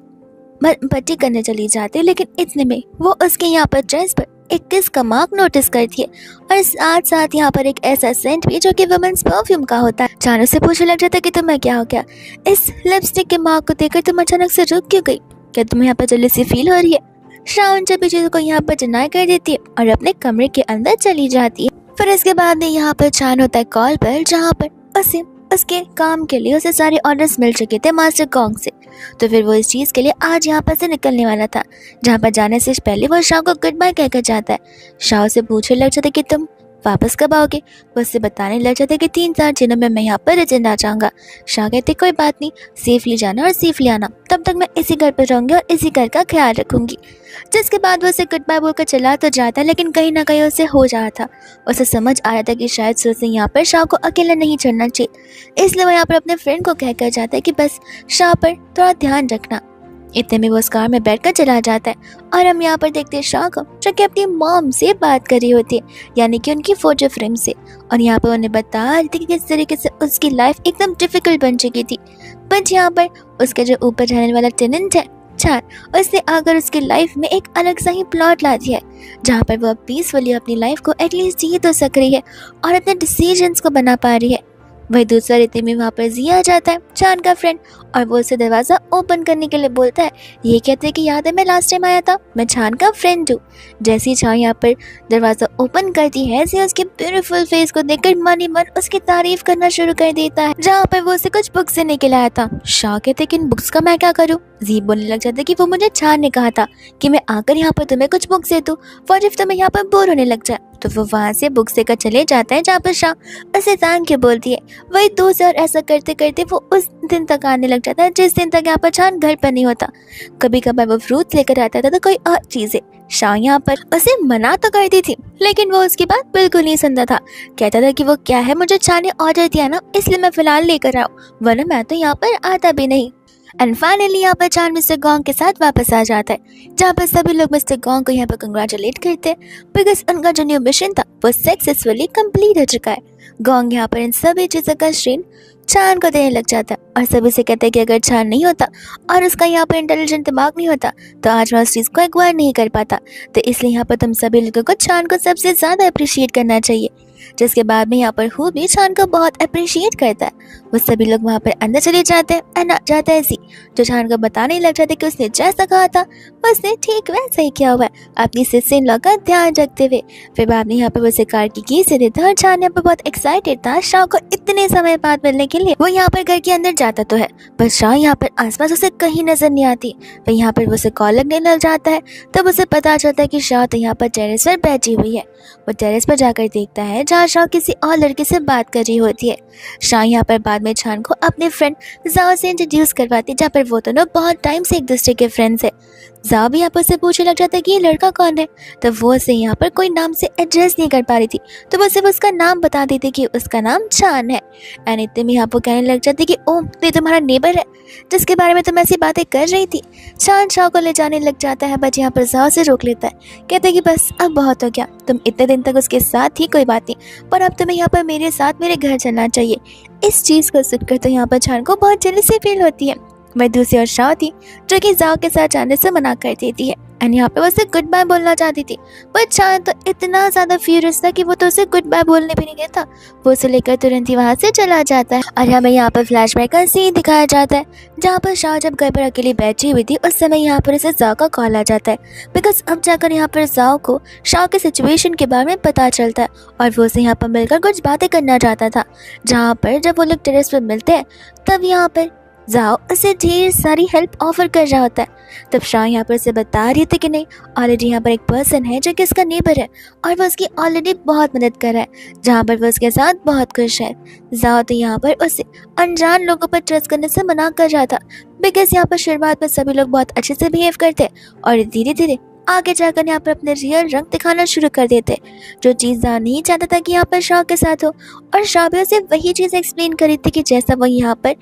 पट्टी करने चली जाती है, लेकिन इतने में वो उसके यहाँ पर ड्रेस पर एक किस का मार्क नोटिस करती है और साथ साथ यहाँ पर एक ऐसा सेंट भी जो कि वुमेन्स परफ्यूम का होता है। चांद से पूछने लग जाता है कि तुम्हें क्या हो गया, इस लिपस्टिक के मार्क को देखकर तुम अचानक से रुक क्यों गई, क्या तुम्हें यहाँ पर जल्दी सी फील हो रही है। शाह सभी चीजों को यहाँ पर डिनाई कर देती है और अपने कमरे के अंदर चली जाती है। फिर इसके बाद यहाँ पर चांद होता है कॉल पर, जहाँ पर उसे उसके काम के लिए उसे सारे ऑर्डर्स मिल चुके थे मास्टर गोंग से। तो फिर वो इस चीज़ के लिए आज यहाँ पर से निकलने वाला था, जहाँ पर जाने से पहले वो शाह को गुड बाय कहकर जाता है। शाह से पूछने लग जाते कि तुम वापस कब आओगे। वो उससे बताने लग जाते कि 3-4 दिनों में मैं यहाँ पर रिटर्न आ जाऊँगा। शाह कहते कोई बात नहीं, सेफली जाना और सेफली आना, तब तक मैं इसी घर पर रहूँगी और इसी घर का ख्याल रखूँगी। जिसके बाद वो उसे गुड बाय बोलकर चला तो जाता है, लेकिन कहीं ना कहीं उसे हो जाता था। उसे समझ आया था कि शायद से उसे यहाँ पर शाह को अकेला नहीं छोड़ना चाहिए, इसलिए वो यहाँ पर अपने फ्रेंड को कहकर जाता है कि बस शाह पर थोड़ा ध्यान रखना। इतने में वो उस कार में बैठकर चला जाता है और हम यहाँ पर देखते हैं शाह को जो कि अपनी मॉम से बात कर रही होती है, यानी कि उनकी फोटो फ्रेम से। और यहाँ पर उन्हें बता रही थी कि किस तरीके से उसकी लाइफ एकदम डिफिकल्ट बन चुकी थी। बट यहाँ पर उसके जो ऊपर रहने वाला टेनेंट है चार, उसने आकर उसकी लाइफ में एक अलग सा ही प्लॉट ला दिया है, जहाँ पर वो पीसफुली अपनी लाइफ को एटलीस्ट जी तो सक रही है और अपने डिसीजंस को बना पा रही है। वही दूसरा रीति में वहाँ पर जिया आ जाता है, चांद का फ्रेंड, और वो उसे दरवाज़ा ओपन करने के लिए बोलता है। ये कहते हैं कि याद है मैं लास्ट टाइम आया था, मैं चांद का फ्रेंड हूँ। जैसे ही चांद यहाँ पर दरवाज़ा ओपन करती है, ऐसे उसके ब्यूटीफुल फेस को देखकर मन ही मन उसकी तारीफ करना शुरू कर देता है, जहाँ पर वो उसे कुछ बुक्स देने के लिए आया था। शाह कहते कि इन बुक्स का मैं क्या करूँ। जीप बोलने लग जाता है कि वो मुझे चांद ने कहा था कि मैं आकर यहाँ पर तुम्हें कुछ बुक्स दे दूँ, फॉर इफ तुम्हें यहाँ पर बोर होने लग जाए। तो वो वहाँ से बुक्स देकर चले जाता है, जहाँ पर शाह उसे थैंक यू बोलती है। वही दूसरा, और ऐसा करते करते वो उस दिन तक आने लग जाता है जिस दिन तक यहाँ पर चांद घर पर नहीं होता। कभी कभार वो फ्रूट्स लेकर आता था तो कोई और चीजें। शाह यहाँ पर उसे मना तो कर दी थी, लेकिन वो उसकी बात बिल्कुल नहीं सुनता था। कहता था कि वो क्या है, मुझे चांद ने ऑर्डर दिया ना, इसलिए मैं फिलहाल लेकर आऊँ, वरना मैं तो यहाँ पर आता भी नहीं। एंड फाइनली यहाँ पर चांद मिस्टर गोंग के साथ वापस आ जाता है, जहाँ पर सभी लोग मिस्टर गोंग को यहाँ पर कंग्रेचुलेट करते हैं, बिकॉज उनका जो न्यू मिशन था वो सक्सेसफुली कंप्लीट हो चुका है। गोंग यहाँ पर इन सभी चीज़ों का श्रेय चांद को देने लग जाता है और सभी से कहते हैं कि अगर चांद नहीं होता और उसका यहाँ पर इंटेलिजेंट दिमाग नहीं होता तो आज मैं उस चीज़ को एक्वायर नहीं कर पाता। तो इसलिए यहाँ पर तुम सभी लोगों को चांद को सबसे ज़्यादा अप्रिशिएट करना चाहिए। जिसके बाद में यहाँ पर हु भी चांद को बहुत अप्रिशिएट करता है। वो सभी लोग वहाँ पर अंदर चले जाते हैं एंड आ जाता है ऐसी, जो चांद को बताने लग जाते कि उसने जैसा कहा था उसने ठीक वैसा ही किया हुआ है, अपनी सिस्टर इन लॉ का ध्यान रखते हुए। फिर बाद में यहाँ पर उसे कार की की से देता है और चांद यहाँ पर बहुत एक्साइटेड था शाह को इतने समय बाद मिलने के लिए। वो यहाँ पर घर के अंदर जाता तो है, पर शाह यहाँ पर आसपास उसे कहीं नजर नहीं आती। फिर यहाँ पर उसे कॉल लगने लग जाता है, तब उसे पता चलता है कि शाह तो यहाँ पर टेरेस पर बैठी हुई है। वो टेरेस पर जाकर देखता है जहाँ शाह किसी और लड़के से बात कर रही होती है। शाह यहाँ पर बाद में चांद को अपने फ्रेंड जाओ से इंट्रोड्यूस करवाती है, जहाँ पर वो दोनों बहुत टाइम से एक दूसरे के फ्रेंड्स है। जाओ भी यहाँ पर से पूछने लग जाता है कि ये लड़का कौन है, तो वो उसे यहाँ पर कोई नाम से एड्रेस नहीं कर पा रही थी, तो वो सिर्फ उसका नाम बता देती कि उसका नाम चांद है। एंड इतने में यहाँ पर कहने लग जाती कि ओह ये तुम्हारा नेबर है जिसके बारे में तुम ऐसी बातें कर रही थी। चांद शाह को ले जाने लग जाता है, बट यहाँ पर जाओ से रोक लेता है, कहते कि बस अब बहुत हो गया, तुम इतने दिन तक उसके साथ ही कोई बात नहीं, पर अब तुम्हें यहाँ पर मेरे साथ मेरे घर चलना चाहिए। इस चीज़ को सुनकर तो यहाँ पर चांद को बहुत जेलसी फील होती है। वह दूसरी ओर शाह थी जो कि जाओ के साथ जाने से मना कर देती है एंड यहाँ पे वो उसे गुड बाय बोलना चाहती थी, पर चांद तो इतना ज़्यादा फ्यूरियस था कि वो तो उसे गुड बाय बोलने भी नहीं देता। वो उसे लेकर तुरंत ही वहाँ से चला जाता है और हमें यहाँ पर फ्लैशबैक का सीन दिखाया जाता है, जहाँ पर शाह जब घर पर अकेली बैठी हुई थी उस समय यहाँ पर उसे जाओ का कॉल आ जाता है, बिकॉज अब जाकर यहाँ पर जाओ को शाह के सिचुएशन के बारे में पता चलता है और वो उसे यहाँ पर मिलकर कुछ बातें करना चाहता था। जहाँ पर जब वो लोग टेरेस पर मिलते हैं तब यहाँ पर जाओ उसे ढेर सारी हेल्प ऑफर कर रहा होता है। तब शाह यहाँ पर उसे बता रही थी कि नहीं, ऑलरेडी यहाँ पर एक पर्सन है जो कि उसका नेबर है और वो उसकी ऑलरेडी बहुत मदद कर रहा है, जहाँ पर वो उसके साथ बहुत खुश है। जाओ तो यहाँ पर उसे अनजान लोगों पर ट्रस्ट करने से मना कर रहा था, बिकॉज यहाँ पर शुरुआत में सभी लोग बहुत अच्छे से बिहेव करते और धीरे धीरे आगे जाकर यहाँ पर अपने रियल रंग दिखाना शुरू कर देते, जो चीज़ जान नहीं चाहता था कि यहाँ पर शाह के साथ हो। और शाह भी उसे वही चीज़ एक्सप्लेन करी थी कि जैसा वो यहाँ पर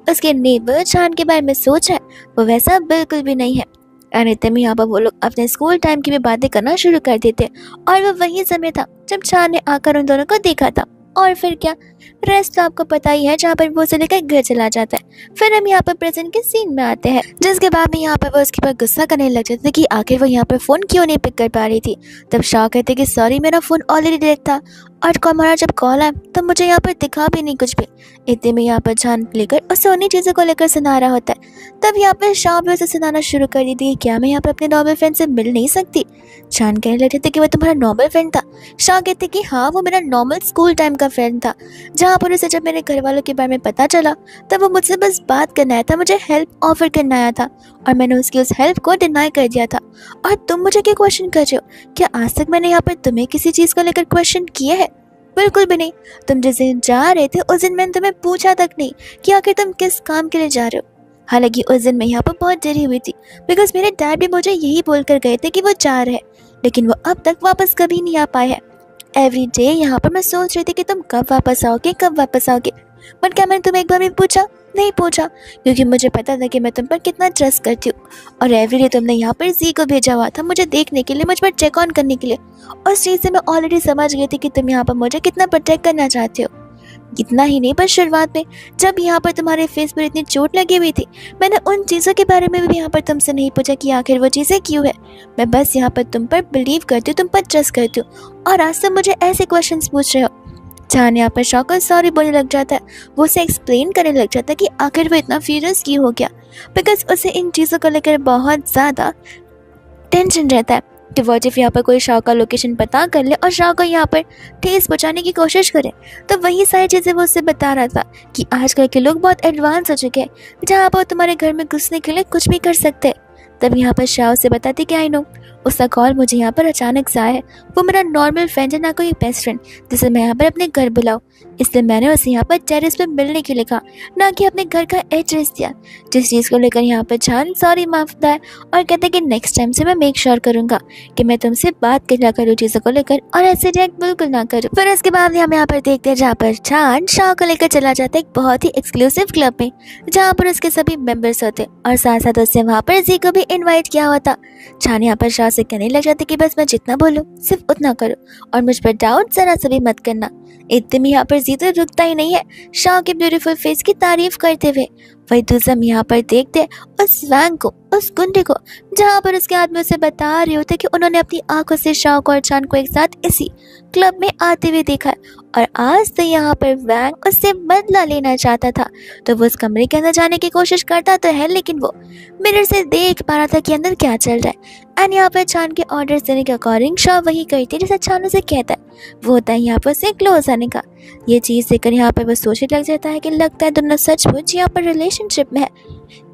उसके नेबर चांद के बारे में सोच है वो वैसा बिल्कुल भी नहीं है। और इतने में यहाँ पर वो लोग अपने स्कूल टाइम की भी बातें करना शुरू कर देते और वो वही समय था जब चांद ने आकर उन दोनों को देखा था। और फिर क्या, रेस्ट तो आपको पता ही है, जहाँ पर वो उसे लेकर घर चला जाता है। फिर हम यहाँ पर प्रेजेंट के सीन में आते हैं, जिसके बाद में यहाँ पर वो उसके बाद गुस्सा करने लग जाते कि आखिर वो यहाँ पर फ़ोन क्यों नहीं पिक कर पा रही थी। तब शाह कहते कि सॉरी मेरा फ़ोन ऑलरेडी डेड था और हमारा जब कॉल आया तब मुझे यहाँ पर दिखा भी नहीं कुछ भी। इतने में यहाँ पर चांद लेकर उसे उन्हीं चीज़ों को लेकर सुना रहा होता है। तब यहाँ पर शाह भी उसे सुनाना शुरू कर देती है, क्या मैं यहाँ पर अपने नॉर्मल फ्रेंड से मिल नहीं सकती। चांद कहने लगे थे कि वो तुम्हारा नॉर्मल फ्रेंड था। शाह कहते कि हाँ वो मेरा नॉर्मल स्कूल टाइम का फ्रेंड था, जहाँ पर उसे जब मेरे घर वालों के बारे में पता चला तब वो मुझसे बस बात करना आया था, मुझे हेल्प ऑफर करना आया था और मैंने उसकी उस हेल्प को डिनाई कर दिया था। और तुम मुझे क्या क्वेश्चन कर रहे हो? क्या आज तक मैंने यहाँ पर तुम्हें किसी चीज़ को लेकर क्वेश्चन किया है? बिल्कुल भी नहीं। तुम जिस दिन जा रहे थे उस दिन मैंने तुम्हें पूछा तक नहीं कि आखिर तुम किस काम के लिए जा रहे हो। हालांकि उस दिन मैं यहाँ पर बहुत डरी हुई थी, बिकॉज मेरे डैड भी मुझे यही बोल कर गए थे कि वो जा रहे हैं, लेकिन वो अब तक वापस कभी नहीं आ पाए हैं। एवरी डे यहाँ पर मैं सोच रही थी कि तुम कब वापस आओगे, कब वापस आओगे, बट क्या मैंने तुम्हें एक बार भी पूछा? नहीं पूछा, क्योंकि मुझे पता था कि मैं तुम पर कितना ट्रस्ट करती हूँ। और एवरीडे तुमने यहाँ पर जी को भेजा हुआ था मुझे देखने के लिए, मुझ पर चेक ऑन करने के लिए। और उस चीज़ से मैं ऑलरेडी समझ गई थी कि तुम यहाँ पर मुझे कितना प्रोटेक्ट करना चाहते हो। इतना ही नहीं, पर शुरुआत में जब यहाँ पर तुम्हारे फेस पर इतनी चोट लगी हुई थी, मैंने उन चीज़ों के बारे में भी यहाँ पर तुमसे नहीं पूछा कि आखिर वो चीज़ें क्यों है। मैं बस यहाँ पर तुम पर बिलीव करती हूँ, तुम पर ट्रस्ट करती हूँ, और आज तुम मुझे ऐसे क्वेश्चंस पूछ रहे हो। जान यहाँ पर शौक सॉरी बोलने लग जाता है। वो उसे एक्सप्लेन करने लग जाता है कि आखिर वो इतना फ्यूरियस क्यों हो गया, बिकॉज उसे इन चीज़ों को लेकर बहुत ज़्यादा टेंशन रहता है कि वो जब यहाँ पर कोई शाह का लोकेशन पता कर ले और शाह को यहाँ पर ठेस पहुँचाने की कोशिश करे। तो वही सारी चीज़ें वो उससे बता रहा था कि आजकल के लोग बहुत एडवांस हो चुके हैं, जहाँ पर तुम्हारे घर में घुसने के लिए कुछ भी कर सकते हैं। तब यहाँ पर शाह उसे बताती कि आई नो उसका कॉल मुझे यहाँ पर अचानक से आया है। वो मेरा नॉर्मल फ्रेंड है, ना कोई बेस्ट फ्रेंड जिसे मैं यहाँ पर अपने घर बुलाऊँ। इसलिए मैंने उसे यहाँ पर टेरेस पे मिलने के लिए कहा, ना कि अपने घर का एड्रेस दिया। जिस चीज़ को लेकर यहाँ पर जान सॉरी मांगता है और कहते हैं कि नेक्स्ट टाइम से मैं मेक श्योर करूँगा कि मैं तुमसे बात किया करूँ चीज़ों को लेकर, और ऐसे रिएक्ट बिल्कुल ना करूँ। फिर उसके बाद हम यहाँ पर देखते हैं जहाँ पर जान शाह को लेकर चला जाता है एक बहुत ही एक्सक्लूसिव क्लब में, जहाँ पर उसके सभी मेंबर्स होते और साथ साथ उससे वहाँ पर जी को भी इन्वाइट किया हुआ था। जान यहाँ पर शाह से कहने लग जाते कि बस मैं जितना बोलूँ सिर्फ उतना करो और मुझ पर डाउट जरा सा भी मत करना। एकदम यहाँ पर जी तो रुकता ही नहीं है शाह के ब्यूटीफुल फेस की तारीफ करते हुए। वही दूसरा हम यहाँ पर देखते उस वैंग को, उस गुंडे को, जहाँ पर उसके आदमी उसे बता रहे होते कि उन्होंने अपनी आंखों से शाह को और जान को एक साथ इसी क्लब में आते हुए देखा है, और आज तो यहाँ पर वैंग उससे बदला लेना चाहता था। तो वो उस कमरे के अंदर जाने की कोशिश करता तो है, लेकिन वो मिरर से देख पा रहा था कि अंदर क्या चल रहा है। एंड यहाँ पर चान के ऑर्डर्स देने के अकॉर्डिंग शाह वही करती है जैसा चान उसे कहता है। वो होता है यहाँ पर उसे क्लोज आने का। ये चीज़ देखकर यहाँ पर वो सोचने लग जाता है कि लगता है दोनों सचमुच यहाँ पर रिलेशनशिप में है।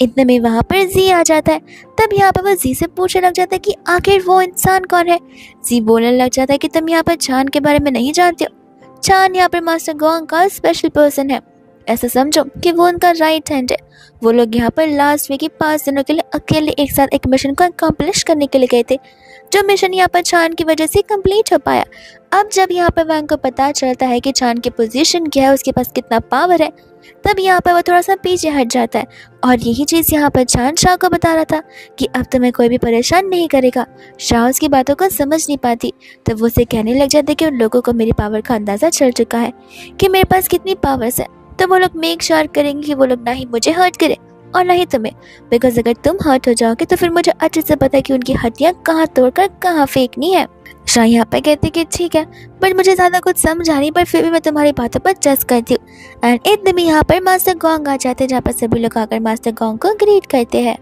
इतने में वहाँ पर जी आ जाता है। तब यहाँ पर वो जी से पूछने लग जाता है कि आखिर वो इंसान कौन है। जी बोलने लग जाता है कि तुम यहाँ पर चान के बारे में नहीं जानते हो। चान यहाँ पर मास्टर गोंग का स्पेशल पर्सन है, ऐसा समझो कि वो उनका राइट हैंड है। वो लोग यहाँ पर लास्ट वीक 5 दिनों के लिए अकेले एक साथ एक मिशन को अकम्प्लिश करने के लिए गए थे, जो मिशन यहाँ पर चान की वजह से कंप्लीट हो पाया। अब जब यहाँ पर वैंग को पता चलता है कि चान की पोजीशन क्या है, उसके पास कितना पावर है, तब यहाँ पर वो थोड़ा सा पीछे हट जाता है। और यही चीज़ यहाँ पर चान शाह को बता रहा था कि अब तुम्हें कोई भी परेशान नहीं करेगा। शाह उसकी बातों को समझ नहीं पाती, तब वो उसे कहने लग जाते कि उन लोगों को मेरी पावर का अंदाज़ा चल चुका है कि मेरे पास कितनी पावर्स है। तो वो लोग मेक श्योर करेंगे कि वो लोग ना ही मुझे हर्ट करें और ना ही तुम्हें, बिकॉज अगर तुम हर्ट हो जाओगे तो फिर मुझे अच्छे से पता है कि उनकी हड्डियाँ कहाँ तोड़कर कहाँ फेंकनी है। शाह यहाँ पे कहते कि ठीक है, बट मुझे ज़्यादा कुछ समझ आ नहीं, पर फिर भी मैं तुम्हारी बातों पर ट्रस्ट करती हूँ। एंड इतने में यहाँ पर मास्टर गोंग आ जाते हैं, जहाँ पर सभी लोग आकर मास्टर गोंग को ग्रीट करते हैं।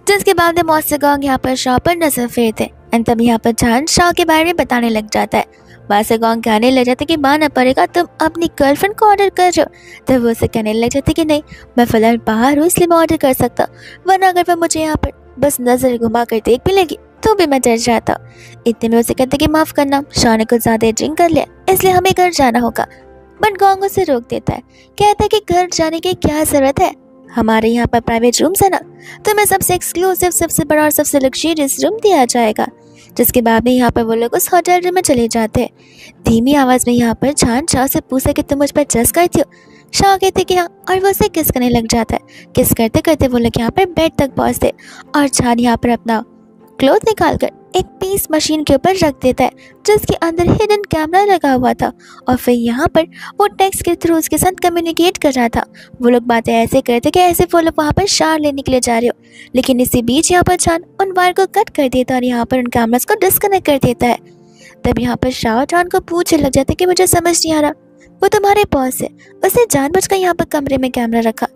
जिसके बाद मास्टर गोंग यहाँ पर शाह पर नजर फेरते एंड तब यहाँ पर जान शाह के बारे में बताने लग जाता है। मास्टर गोंग कहने लग जाते कि मानना पड़ेगा तुम अपनी गर्लफ्रेंड को ऑर्डर कर रहे हो। तब वो उसे कहने लग जाते कि नहीं, मैं फिलहाल बाहर हूँ इसलिए मैं ऑर्डर कर सकता, वरना अगर वो मुझे यहाँ पर बस नजर घुमा कर देख भी लेगी तो भी मैं डर जाता। इतने में उसे कहते कि माफ करना, शाह ने कुछ ज्यादा ड्रिंक कर लिया इसलिए हमें घर जाना होगा। बट गोंग उसे रोक देता है, कहता है कि घर जाने की क्या जरूरत है, हमारे यहाँ पर प्राइवेट रूम्स है ना, तुम्हें सबसे एक्सक्लूसिव, सबसे बड़ा और सबसे लग्जरियस रूम दिया जाएगा। जिसके बाद में यहाँ पर वो लोग उस होटल रूम में चले जाते हैं। धीमी आवाज़ में यहाँ पर जान शाह से पूछे कि तुम मुझ पर ट्रस्ट करती हो। शाह कहते कि हाँ, और वो उसे किस करने लग जाता है। किस करते करते वो लोग यहाँ पर बेड तक पहुँचते और जान यहाँ पर अपना क्लोथ निकाल कर एक पीस मशीन के ऊपर रख देता है, जिसके अंदर हिडन कैमरा लगा हुआ था, और फिर यहाँ पर वो टेक्स्ट के थ्रू उसके साथ कम्युनिकेट कर रहा था। वो लोग बातें ऐसे करते कि ऐसे वो लोग वहाँ पर शाह लेने के लिए जा रहे हो, लेकिन इसी बीच यहाँ पर जान उन वायर को कट कर देता और यहाँ पर उन कैमरास को डिस्कनेक्ट कर देता है। तब यहाँ पर शाह जान को पूछने लग जाता है कि मुझे समझ नहीं आ रहा, वो तुम्हारे बॉस है, उसने जानबूझकर यहाँ पर कमरे में कैमरा रखा।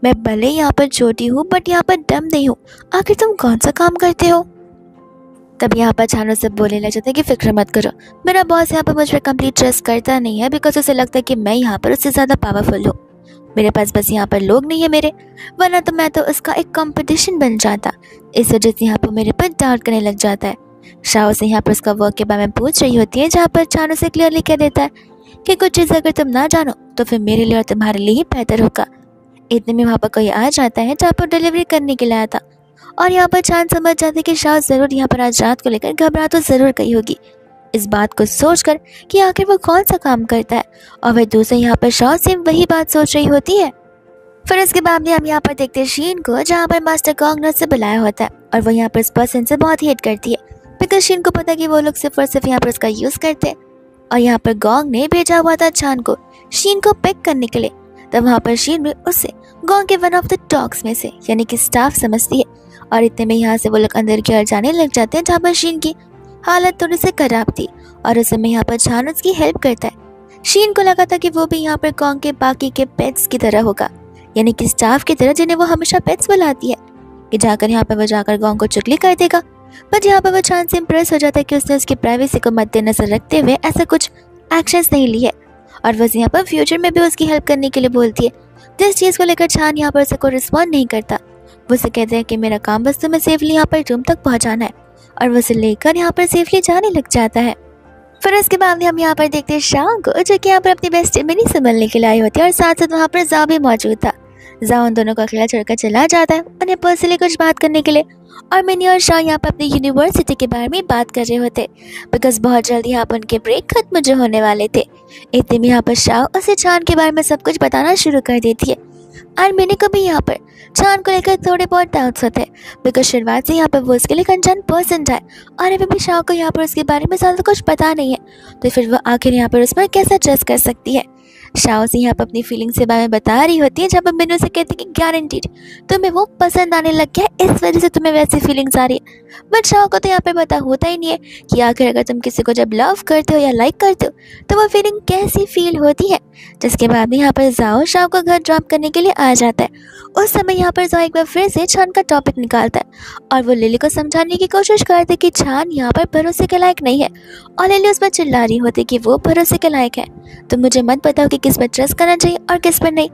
मैं भले यहाँ पर छोटी हूँ बट यहाँ पर डम नहीं हूँ, आखिर तुम कौन सा काम करते हो। तब यहाँ पर छानो से बोलने लग जाता है कि फिक्र मत करो, मेरा बॉस यहाँ पर मुझ पर कंप्लीट ट्रस्ट करता नहीं है, बिकॉज उसे लगता है कि मैं यहाँ पर उससे ज़्यादा पावरफुल हूँ। मेरे पास बस यहाँ पर लोग नहीं है मेरे, वरना तो मैं तो उसका एक कंपटीशन बन जाता। इस वजह से यहाँ पर मेरे पर डाउट करने लग जाता है। शाह से यहाँ पर उसका वर्क के बारे में पूछ रही होती है, जहाँ पर छानो से क्लियरली कह देता है कि कुछ चीज़ अगर तुम ना जानो तो फिर मेरे लिए और तुम्हारे लिए ही बेहतर होगा। इतने में वहाँ पर कोई आ जाता है जहाँ पर डिलीवरी करने के लिए आया था, और यहाँ पर चांद समझ जाते कि शाह ज़रूर यहाँ पर आज रात को लेकर घबरा तो ज़रूर गई होगी। इस बात को सोचकर कि आखिर वो कौन सा काम करता है, और वह दूसरे यहाँ पर शॉ से वही बात सोच रही होती है। फिर उसके बाद हम यहाँ पर देखते हैं शीन को, जहाँ पर मास्टर गॉन्ग ने उसे बुलाया होता है और वो यहाँ पर इस पर्सन से बहुत हेट करती है, बिकॉज शीन को पता है कि वो लोग सिर्फ और सिर्फ यहाँ पर उसका यूज़ करते हैं। और यहाँ पर गॉन्ग ने भेजा हुआ था चान को शीन को पिक करने के लिए। तब वहाँ पर शीन भी उससे गॉन्ग के वन ऑफ द डॉग्स में से यानी कि स्टाफ समझती है, और इतने में यहाँ से वो लोग अंदर की ओर जाने लग जाते हैं, जहाँ पर शीन की हालत थोड़ी सी खराब थी और उस समय यहाँ पर चान उसकी हेल्प करता है। शीन को लगा था कि वो भी यहाँ पर गॉन्ग के बाकी के पेट्स की तरह होगा, यानी कि स्टाफ की तरह, जिन्हें वो हमेशा पेट्स बुलाती है, कि जाकर यहाँ पर वो जाकर गॉन्ग को चुगली कर देगा। बट यहाँ पर वो चांद से इम्प्रेस हो जाता है कि उसने उसकी प्राइवेसी को मद्देनजर रखते हुए ऐसा कुछ एक्शंस नहीं लिए, और बस यहाँ पर फ्यूचर में भी उसकी हेल्प करने के लिए बोलती है। जिस चीज़ को लेकर चांद यहाँ पर उसे कोई रिस्पॉन्ड नहीं करता। वो उसे कहते हैं कि मेरा काम बस तुम्हें सेफली यहाँ पर रूम तक पहुँचाना है, और वो उसे लेकर यहाँ पर सेफली जाने लग जाता है। फिर उसके बाद हम यहाँ पर देखते हैं शाम को, जो कि यहाँ पर अपनी बेस्ट मिनी से मिलने के लिए आई होती है, और साथ साथ वहाँ पर जा भी मौजूद था। जा उन दोनों का अकेला छोड़कर चला जाता है उन्हें पर्सनली कुछ बात करने के लिए, और मिनी और शाह यहाँ पर अपनी यूनिवर्सिटी के बारे में बात कर रहे होते, बिकॉज बहुत जल्दी यहाँ पर उनके ब्रेक खत्म जो होने वाले थे। इतने में यहाँ पर शाह उसे चांद के बारे में सब कुछ बताना शुरू कर देती है, और मिनी को भी यहाँ पर चांद को लेकर थोड़े बहुत डाउट्स होते हैं, बिकॉज शुरुआत से यहाँ पर वो उसके लिए अनजान पर्सन था, और अभी भी शाह को यहाँ पर उसके बारे में ज़्यादा कुछ पता नहीं है, तो फिर वो आखिर यहाँ पर उस पर कैसा ट्रस्ट कर सकती है। शाह से यहाँ पर अपनी फीलिंग्स के बारे में बता रही होती है, जब अब मैंने उसे कहती है कि गारंटीड तुम्हें वो पसंद आने लग गया, इस वजह से तुम्हें वैसी फीलिंग्स आ रही है। बट शाह को तो यहाँ पे पता होता ही नहीं है कि आखिर अगर तुम किसी को जब लव करते हो या लाइक करते हो तो वो फीलिंग कैसी फील होती है। जिसके बाद यहाँ पर जाओ शाह को घर ड्रॉप करने के लिए आ जाता है। उस समय यहाँ पर जाओ एक बार फिर से छान का टॉपिक निकालता है, और वो लिली को समझाने की कोशिश करते कि छान यहाँ पर भरोसे के लायक नहीं है, और लिली उस पर चिल्ला रही होती कि वो भरोसे के लायक है। तो मुझे मत बताओ कि किस पर ट्रस्ट करना चाहिए और किस पर नहीं,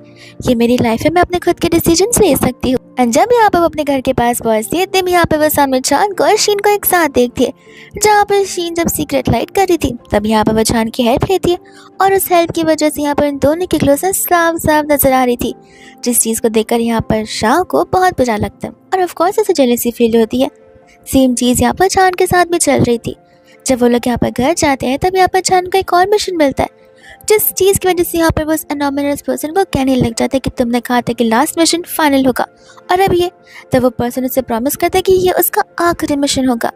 ये मेरी लाइफ है, मैं अपने खुद के डिसीजन ले सकती हूँ। जब यहाँ पर वो अपने घर के पास पहुंचती है, तब यहाँ पर वो सामने छान को और शीन को एक साथ देखती है। जहाँ पर शीन जब सीक्रेट लाइट कर रही थी, तब यहाँ पर वो छान की हेल्प लेती है, और उस हेल्प की वजह से यहाँ पर इन दोनों की क्लोजनेस साफ साफ नजर आ रही थी, जिस चीज़ को देखकर यहाँ पर शाह को बहुत बुरा लगता है, और ऑफ कोर्स उसे जेलसी फील होती है। सेम चीज़ यहाँ पर छान के साथ भी चल रही थी। जब वो लोग यहाँ पर घर जाते हैं, तब यहाँ पर छान को एक और मिशन मिलता है, जिस चीज़ की वजह से यहाँ पर वो एनोमिनस पर्सन को कहने लग जाता है कि तुमने कहा था कि लास्ट मिशन फाइनल होगा, और अब ये, तब वो पर्सन उसे प्रॉमिस करता है कि ये उसका आखिरी मिशन होगा।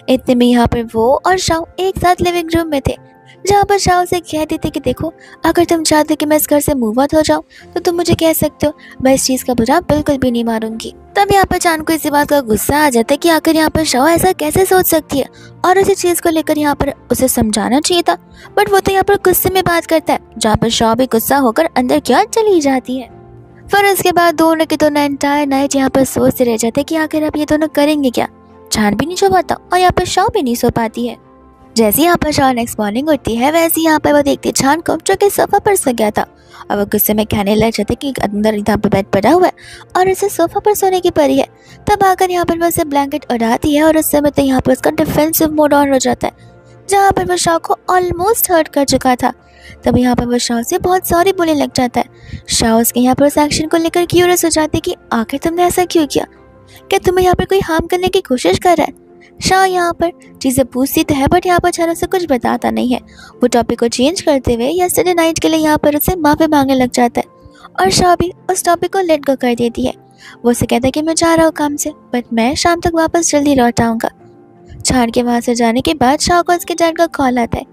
इतने में यहाँ पर वो और शाह एक साथ लिविंग रूम में थे, जहाँ पर शाह उसे कहते थे कि देखो, अगर तुम चाहते कि मैं इस घर से मूव आउट हो जाऊँ तो तुम मुझे कह सकते हो, मैं इस चीज़ का बुरा बिल्कुल भी नहीं मारूंगी। तब यहाँ पर चांद को इसी बात का गुस्सा आ जाता है कि आखिर यहाँ पर शाह ऐसा कैसे सोच सकती है, और उसी चीज़ को लेकर यहाँ पर उसे समझाना चाहिए था, बट वो तो यहाँ पर गुस्से में बात करता है, जहाँ पर शाह भी गुस्सा होकर अंदर क्या चली जाती है। फिर उसके बाद दोनों के दोनों एंटायर नाइट यहाँ पर सोचते रह जाते कि आखिर अब ये दोनों करेंगे क्या। चांद भी नहीं सो पाता और यहाँ पर शाह भी नहीं सो पाती है। जैसे यहाँ पर शाह नेक्स्ट मॉर्निंग उठती है, वैसे यहाँ पर वो देखती है छान को, जो कि सोफा पर सो गया था, और वो गुस्से में कहने लग जाते कि अंदर यहाँ पर बेड पड़ा हुआ है और इसे सोफा पर सोने की पड़ी है। तब आकर यहाँ पर वो उसे ब्लैंकेट उड़ाती है, और उस समय तो यहाँ पर उसका डिफेंसिव मोड ऑन हो जाता है, जहाँ पर वो शाह को ऑलमोस्ट हर्ट कर चुका था। तब यहाँ पर वो शाह से बहुत सॉरी बोलने लग जाता है। शाह उसके यहाँ पर उस एक्शन को लेकर क्यूरियस हो जाती है कि आखिर तुमने ऐसा क्यों किया, क्या तुम्हें यहाँ पर कोई हार्म करने की कोशिश कर रहा है। शाह यहाँ पर चीज़ें पूछती तो है, बट यहाँ पर छान उसे कुछ बताता नहीं है। वो टॉपिक को चेंज करते हुए यस्टरडे नाइट के लिए यहाँ पर उसे माफ़ी मांगने लग जाता है, और शाह भी उस टॉपिक को लेट गो कर देती है। वो उसे कहता है कि मैं जा रहा हूँ काम से, बट मैं शाम तक वापस जल्दी लौट आऊँगा। छान के वहाँ से जाने के बाद शाह को उसके डैड का कॉल आता है,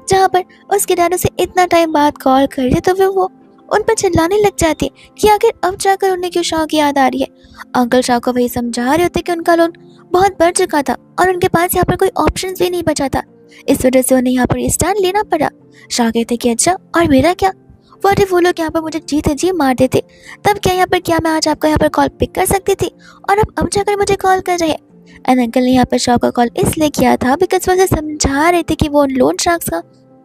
जहाँ पर उसके डैड उसे इतना टाइम बाद कॉल कर रहे, तो फिर वो उन पर चिल्लाने लग जाती है कि आखिर अब जाकर उन्हें क्यों शाह की याद आ रही है। अंकल शाह को वही समझा रहे होते कि उनका लोन बहुत बढ़ चुका था और उनके पास यहाँ पर कोई ऑप्शन भी नहीं बचा था, इस वजह से उन्हें यहाँ पर ये स्टैंड लेना पड़ा। शाह कहते कि अच्छा, और मेरा क्या, व्हाट इफ वो लोग यहाँ पर मुझे जीते जी मार देते, तब क्या यहाँ पर, क्या मैं आज आपका यहाँ पर कॉल पिक कर सकती थी, और अब जाकर मुझे कॉल कर रहे हैं। एंड अंकल ने यहाँ पर शाह का कॉल इसलिए किया था बिकॉज वो उसे समझा रहे थे कि वो लोन शार्क्स का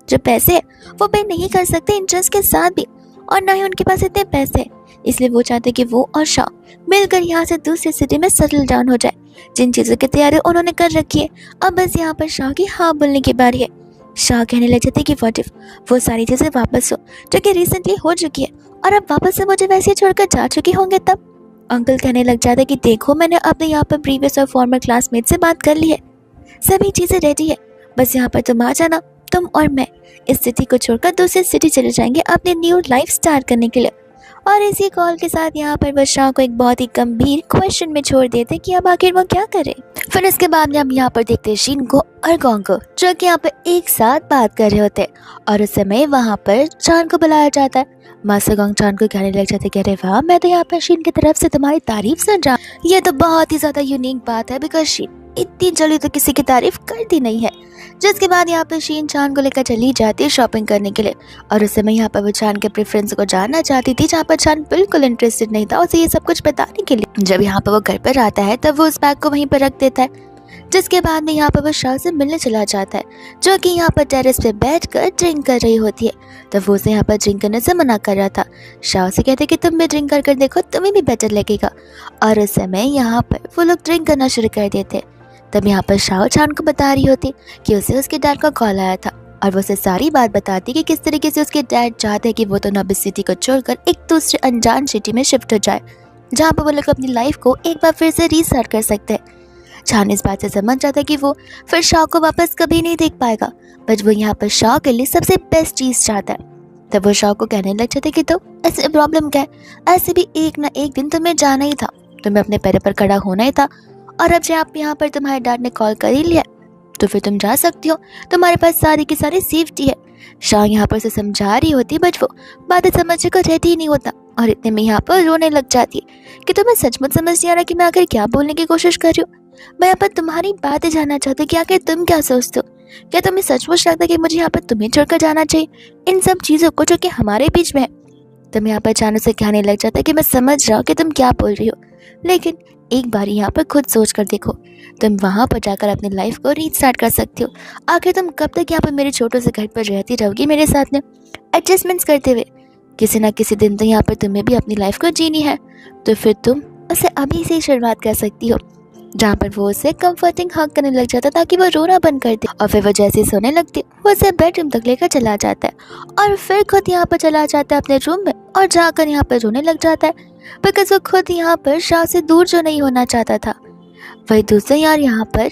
जो पैसे है वो पे नहीं कर सकते इंटरेस्ट के साथ भी, और ना ही उनके पास इतने पैसे हैं, इसलिए वो चाहते कि वो और शाह मिलकर यहाँ से दूसरी सिटी में सेटल डाउन हो जाए। जिन चीज़ों की तैयारी उन्होंने कर रखी है, अब बस यहाँ पर शाह की हाँ बोलने की बारी है। शाह कहने लग जाते कि व्हाट इफ वो सारी चीज़ें वापस हो जो कि रिसेंटली हो चुकी है, और अब वापस से मुझे वैसे ही छोड़कर जा चुके होंगे। तब अंकल कहने लग जाते कि देखो, मैंने अपने यहाँ पर प्रीवियस और फॉर्मर क्लासमेट से बात कर ली है, सभी चीज़ें रेडी है, बस यहाँ पर तुम आ जाना। तुम और मैं इस सिटी को छोड़कर दूसरी सिटी चले जाएंगे अपनी न्यू लाइफ स्टार्ट करने के लिए। और इसी कॉल के साथ यहाँ पर वो शाह को एक बहुत ही गंभीर क्वेश्चन में छोड़ देते कि अब आखिर वो क्या करे। फिर इसके बाद में हम यहाँ पर देखते हैं शीन को और गोंग को, जो कि यहाँ पर एक साथ बात कर रहे होते हैं। और उस समय वहाँ पर चांद को बुलाया जाता है। मास्टर गोंग चांद को कहने लग जाते, कह रहे वाह, मैं तो यहाँ पर शीन की तरफ से तुम्हारी तारीफ सुन रहा हूँ। ये तो बहुत ही ज्यादा यूनिक बात है, बिकॉज शीन इतनी जल्दी तो किसी की तारीफ करती नहीं है। जिसके बाद यहाँ पर शीन चांद को लेकर चली जाती है शॉपिंग करने के लिए। और उस समय यहाँ पर वो चांद के प्रेफरेंस को जानना चाहती थी, जहाँ पर चांद बिल्कुल इंटरेस्टेड नहीं था उसे ये सब कुछ बताने के लिए। जब यहाँ पर वो घर पर आता है तब वो उस बैग को वहीं पर रख देता है। जिसके बाद में यहाँ पर वो शाह से मिलने चला जाता है, जो कि यहाँ पर टेरेस पे बैठकर ड्रिंक कर रही होती है। तब वो उसे यहाँ पर ड्रिंक करने से मना कर रहा था। शाह से कहते कि तुम भी ड्रिंक कर देखो, तुम्हें भी बेटर लगेगा। और उस समय यहाँ पर वो लोग ड्रिंक करना शुरू कर देते। तब यहाँ पर शाह चांद को बता रही होती कि उसे उसके डैड का कॉल आया था, और वो उसे सारी बात बताती कि किस तरीके से उसके डैड चाहते हैं कि वो दोनों अब सिटी को छोड़कर एक दूसरे अनजान सिटी में शिफ्ट हो जाए, जहाँ पर वो लोग अपनी लाइफ को एक बार फिर से रीस्टार्ट कर सकते हैं। चांद इस बात से समझ जाता है कि वो फिर शाह को वापस कभी नहीं देख पाएगा, बट वो यहाँ पर शाह के लिए सबसे बेस्ट चीज चाहता है। तब वो शाह को कहने लग जाते कि तो ऐसे प्रॉब्लम क्या है, ऐसे भी एक ना एक दिन तुम्हें जाना ही था, तुम्हें अपने पैरों पर खड़ा होना ही था। और अब जब आप यहाँ पर तुम्हारे डैड ने कॉल कर ही लिया तो फिर तुम जा सकती हो, तुम्हारे पास सारी की सारी सेफ्टी है। शाह यहाँ पर से समझा रही होती, बट वो बातें समझने को रहती ही नहीं होता। और इतने में यहाँ पर रोने लग जाती है कि तुम्हें सचमुच समझ नहीं आ रहा कि मैं आखिर क्या बोलने की कोशिश कर रही हूँ। मैं यहाँ पर तुम्हारी बातें जानना चाहती हूँ कि आखिर तुम क्या सोचते हो। क्या तुम्हें सचमुच लगता है कि मुझे यहाँ पर तुम्हें छोड़कर जाना चाहिए इन सब चीज़ों को जो कि हमारे बीच में है। तुम यहाँ पर चांद से कहने लग जाता है कि मैं समझ रहा हूँ कि तुम क्या बोल रही हो, लेकिन एक बार यहाँ पर खुद सोच कर देखो, तुम वहाँ पर जाकर अपनी लाइफ को रीस्टार्ट कर सकती हो। आखिर तुम कब तक यहाँ पर मेरे छोटे से घर पर रहती रहोगी मेरे साथ में एडजस्टमेंट्स करते हुए। किसी ना किसी दिन तो यहाँ पर तुम्हें भी अपनी लाइफ को जीनी है, तो फिर तुम उसे अभी से ही शुरुआत कर सकती हो। जहाँ पर वो उसे कंफर्टिंग हग करने लग जाता ताकि वो रोना बंद कर दे। और फिर वो जैसे ही सोने लगती वो उसे बेडरूम तक लेकर चला जाता है, और फिर खुद यहाँ पर चला जाता है अपने रूम में, और जाकर यहाँ पर रोने लग जाता है, बिकॉज वो खुद यहाँ पर शाह से दूर जो नहीं होना चाहता था। वही दूसरे यार यहाँ पर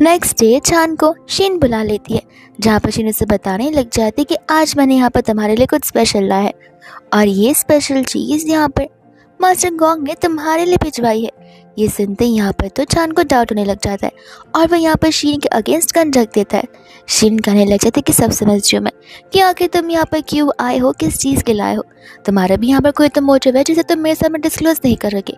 नेक्स्ट डे चांद को शीन बुला लेती है, जहाँ पर शीन उसे बताने लग जाती कि आज मैंने यहाँ पर तुम्हारे लिए कुछ स्पेशल लाया है, और ये स्पेशल चीज़ यहाँ पर मास्टर गोंग ने तुम्हारे लिए भिजवाई है। ये सुनते ही यहाँ पर तो चांद को डाउट होने लग जाता है, और वह यहाँ पर शीन के अगेंस्ट गन रख देता है। शीन कहने लग जाता है कि सब समझ रही हूँ मैं कि आखिर तुम यहाँ पर क्यों आए हो, किस चीज़ के लाए हो। तुम्हारा भी यहाँ पर कोई तो मोटिव है जिसे तुम मेरे सामने डिस्क्लोज नहीं करोगे,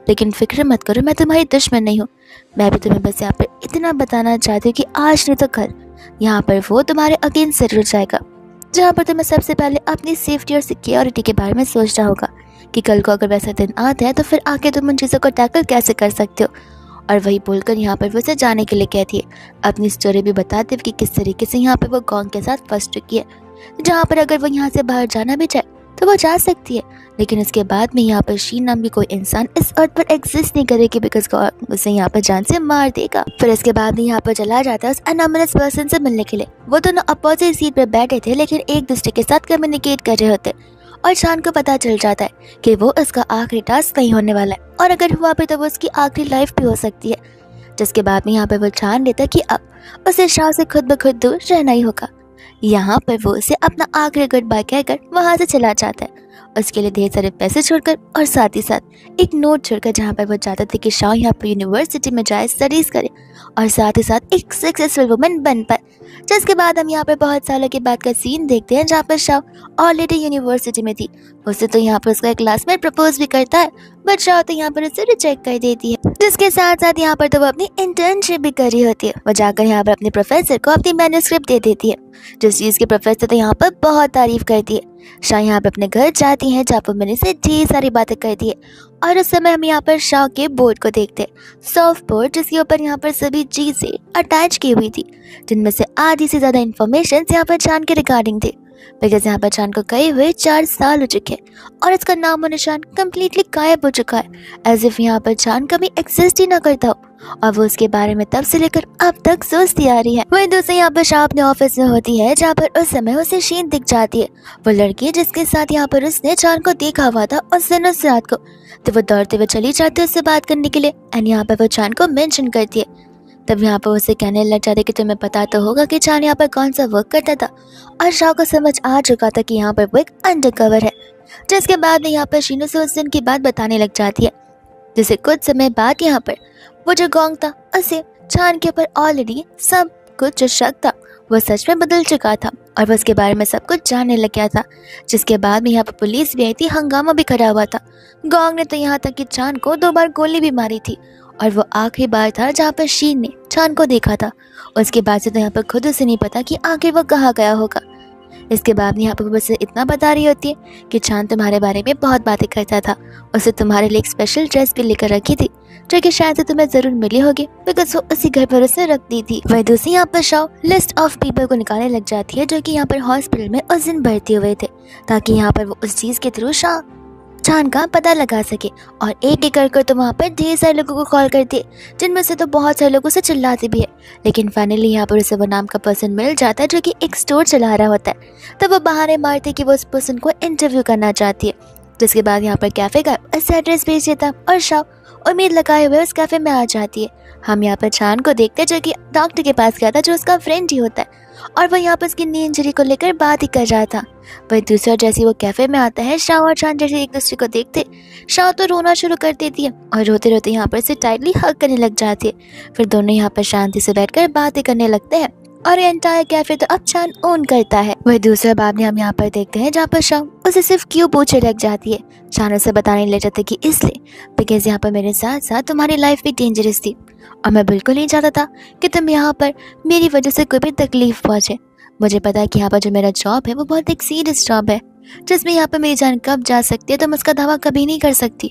लेकिन फिक्र मत करो, मैं तुम्हारी दुश्मन नहीं हूँ। मैं भी तुम्हें बस यहाँ पर इतना बताना चाहती हूँ कि आज नहीं तो कल यहाँ पर वो तुम्हारे अगेंस्ट जरूर जाएगा, जहाँ पर तुम्हें सबसे पहले अपनी सेफ्टी और सिक्योरिटी के बारे में सोचना होगा कि कल को अगर वैसा दिन आता है तो फिर आके तुम उन चीज़ों को टैकल कैसे कर सकते हो। और वही बोलकर यहाँ पर वो उसे जाने के लिए कहती है, अपनी स्टोरी भी बताते हुए कि किस तरीके से यहाँ पर वो गोंग के साथ फंस चुकी है, जहाँ पर अगर वो यहाँ से बाहर जाना भी चाहे तो वो जा सकती है, लेकिन उसके बाद में यहाँ पर शीन नाम की कोई इंसान इस अर्थ पर एग्जिस्ट नहीं करेगी, बिकॉज उसे यहाँ पर जान से मार देगा। फिर इसके बाद में यहाँ पर चला जाता है उस अनोमलस पर्सन से मिलने के लिए। वो दोनों अपोजिट सीट पर बैठे थे, लेकिन एक दूसरे के साथ कम्युनिकेट कर रहे होते, और चांद को पता चल जाता है कि वो उसका आखिरी टास्क नहीं होने वाला है, और अगर हुआ भी तो वो उसकी आखिरी लाइफ भी हो सकती है। जिसके बाद में यहाँ पर वो ठान लेता है कि अब उसे शाह से खुद ब खुद दूर रहना ही होगा। यहाँ पर वो उसे अपना आखिरी गुड बाय कहकर वहाँ से चला जाता है, उसके लिए ढेर सारे पैसे छोड़कर, और साथ ही साथ एक नोट छोड़कर, जहाँ पर वो चाहता था कि शाह यहाँ पर यूनिवर्सिटी में जाए, स्टडीज करे, और साथ ही साथ एक सक्सेसफुल वुमन बन पाए। जिसके बाद हम यहाँ पर बहुत सालों के बाद का सीन देखते हैं, जहाँ पर शाह ऑलरेडी यूनिवर्सिटी में थी। उसे तो यहाँ पर उसका एक क्लासमेट प्रपोज भी करता है, बट शाह तो यहाँ पर उसे रिजेक्ट कर देती है। जिसके साथ साथ यहाँ पर तो वो अपनी इंटर्नशिप भी कर रही होती है। वो जाकर यहाँ पर अपने प्रोफेसर को अपनी मैन्युस्क्रिप्ट दे देती है, जिस चीज़ के प्रोफेसर तो यहाँ पर बहुत तारीफ करती है। शाह यहाँ पर अपने घर जाती है, जहाँ पर मैंने से ढेर सारी बातें करती है, और उस समय हम यहाँ पर शाह के बोर्ड को देखते हैं, सॉफ्ट बोर्ड, जिसके ऊपर यहाँ पर सभी चीज़ें अटैच की हुई थी, जिनमें से आधी से ज़्यादा इन्फॉर्मेशन यहाँ पर चांद के रिगार्डिंग थे, बिकॉज यहाँ पर चांद को गए हुए 4 साल हो चुके हैं, और इसका नामो निशान कम्प्लीटली गायब हो चुका है, एज इफ यहाँ पर चांद कभी एग्जिस्ट ही ना करता हो, और वो उसके बारे में तब से लेकर अब तक सोचती आ रही है। वही दूसरे यहाँ पर शाह अपने ऑफिस में होती है, जहाँ पर उस समय उसे शीन दिख जाती है, वो लड़की जिसके साथ यहाँ पर उसने चांद को देखा हुआ था उस दिन उस रात को। तो वो दौड़ते हुए चली जाती है उससे बात करने के लिए, एंड यहाँ पर वो चांद को मेंशन करती है, तब यहाँ पर उसे कहने लग जाते कि तुम्हें पता तो होगा कि चान यहाँ पर कौन सा वर्क करता था। और शाह को समझ आ चुका था कि यहाँ पर वो एक अंडरकवर है। जिसके बाद में यहाँ पर शीनू से उस दिन की बात बताने लग जाती है, जिसे कुछ समय बाद यहाँ पर वो जो गोंग था उसे चान के ऊपर ऑलरेडी सब कुछ जो शक था वो सच में बदल चुका था और वो उसके बारे में सब कुछ जानने लग गया था। जिसके बाद में यहाँ पर पुलिस भी आई थी, हंगामा भी खड़ा हुआ था। गोंग ने तो यहाँ तक कि चान को 2 बार गोली भी मारी थी और वो आखिरी बार था जहाँ पर शीन ने चान को देखा था। उसके बाद से तो यहाँ पर खुद उसे नहीं पता कि आखिर वो कहाँ गया होगा। इसके बाद यहाँ पर बस इतना बता रही होती है कि चांद तुम्हारे बारे में बहुत बातें करता था, उसे तुम्हारे लिए एक स्पेशल ड्रेस भी लेकर रखी थी जो कि शायद से तुम्हें जरूर मिली होगी बिकॉज वो उसी घर पर उसे रख दी थी। वह दूसरी यहाँ पर शाओ लिस्ट ऑफ पीपल को निकालने लग जाती है जो कि यहाँ पर हॉस्पिटल में उस दिन भर्ती हुए थे, ताकि यहाँ पर वो उस चीज के थ्रू चान का पता लगा सके। और एक एक कर तो वहाँ पर ढेर सारे लोगों को कॉल करती है, जिनमें से तो बहुत सारे लोग उसे चिल्लाते भी है। लेकिन फाइनली यहाँ पर उसे वो नाम का पर्सन मिल जाता है जो कि एक स्टोर चला रहा होता है। तब वो बहाने मारते कि वो उस पर्सन को इंटरव्यू करना चाहती है। जिसके बाद यहाँ पर कैफे का ऐसे एड्रेस भेज देता और शाओ उम्मीद लगाए हुए उस कैफे में आ जाती है। हम यहाँ पर चान को देखते हैं जो कि डॉक्टर के पास गया था, जो उसका फ्रेंड ही होता है, और वह यहाँ पर उसकी नी इंजरी को लेकर बात ही कर रहा था। वह दूसरा जैसे वो कैफे में आता है, शाओ और चान जैसे एक दूसरे को देखते शाओ तो रोना शुरू कर देती है और रोते रोते यहाँ पर से टाइटली हग करने लग जाती है। फिर दोनों यहाँ पर शांति से बैठकर बातें करने लगते हैं और एंटायर कैफे तो अब चान ओन करता है। वह दूसरा बाब ने हम यहाँ पर देखते हैं जहाँ पर शाओ उसे सिर्फ क्यों पूछे लग जाती है। चान उसे बताने लग जाते कि इसलिए बिकॉज यहाँ पर मेरे साथ साथ तुम्हारी लाइफ भी डेंजरस थी और मैं बिल्कुल नहीं चाहता था कि तुम यहाँ पर मेरी वजह से कोई भी तकलीफ पहुँचे। मुझे पता है कि यहाँ पर जो मेरा जॉब है वो बहुत एक सीरियस जॉब है जिसमें यहाँ पर मेरी जान कब जा सकती है तुम उसका दावा कभी नहीं कर सकती,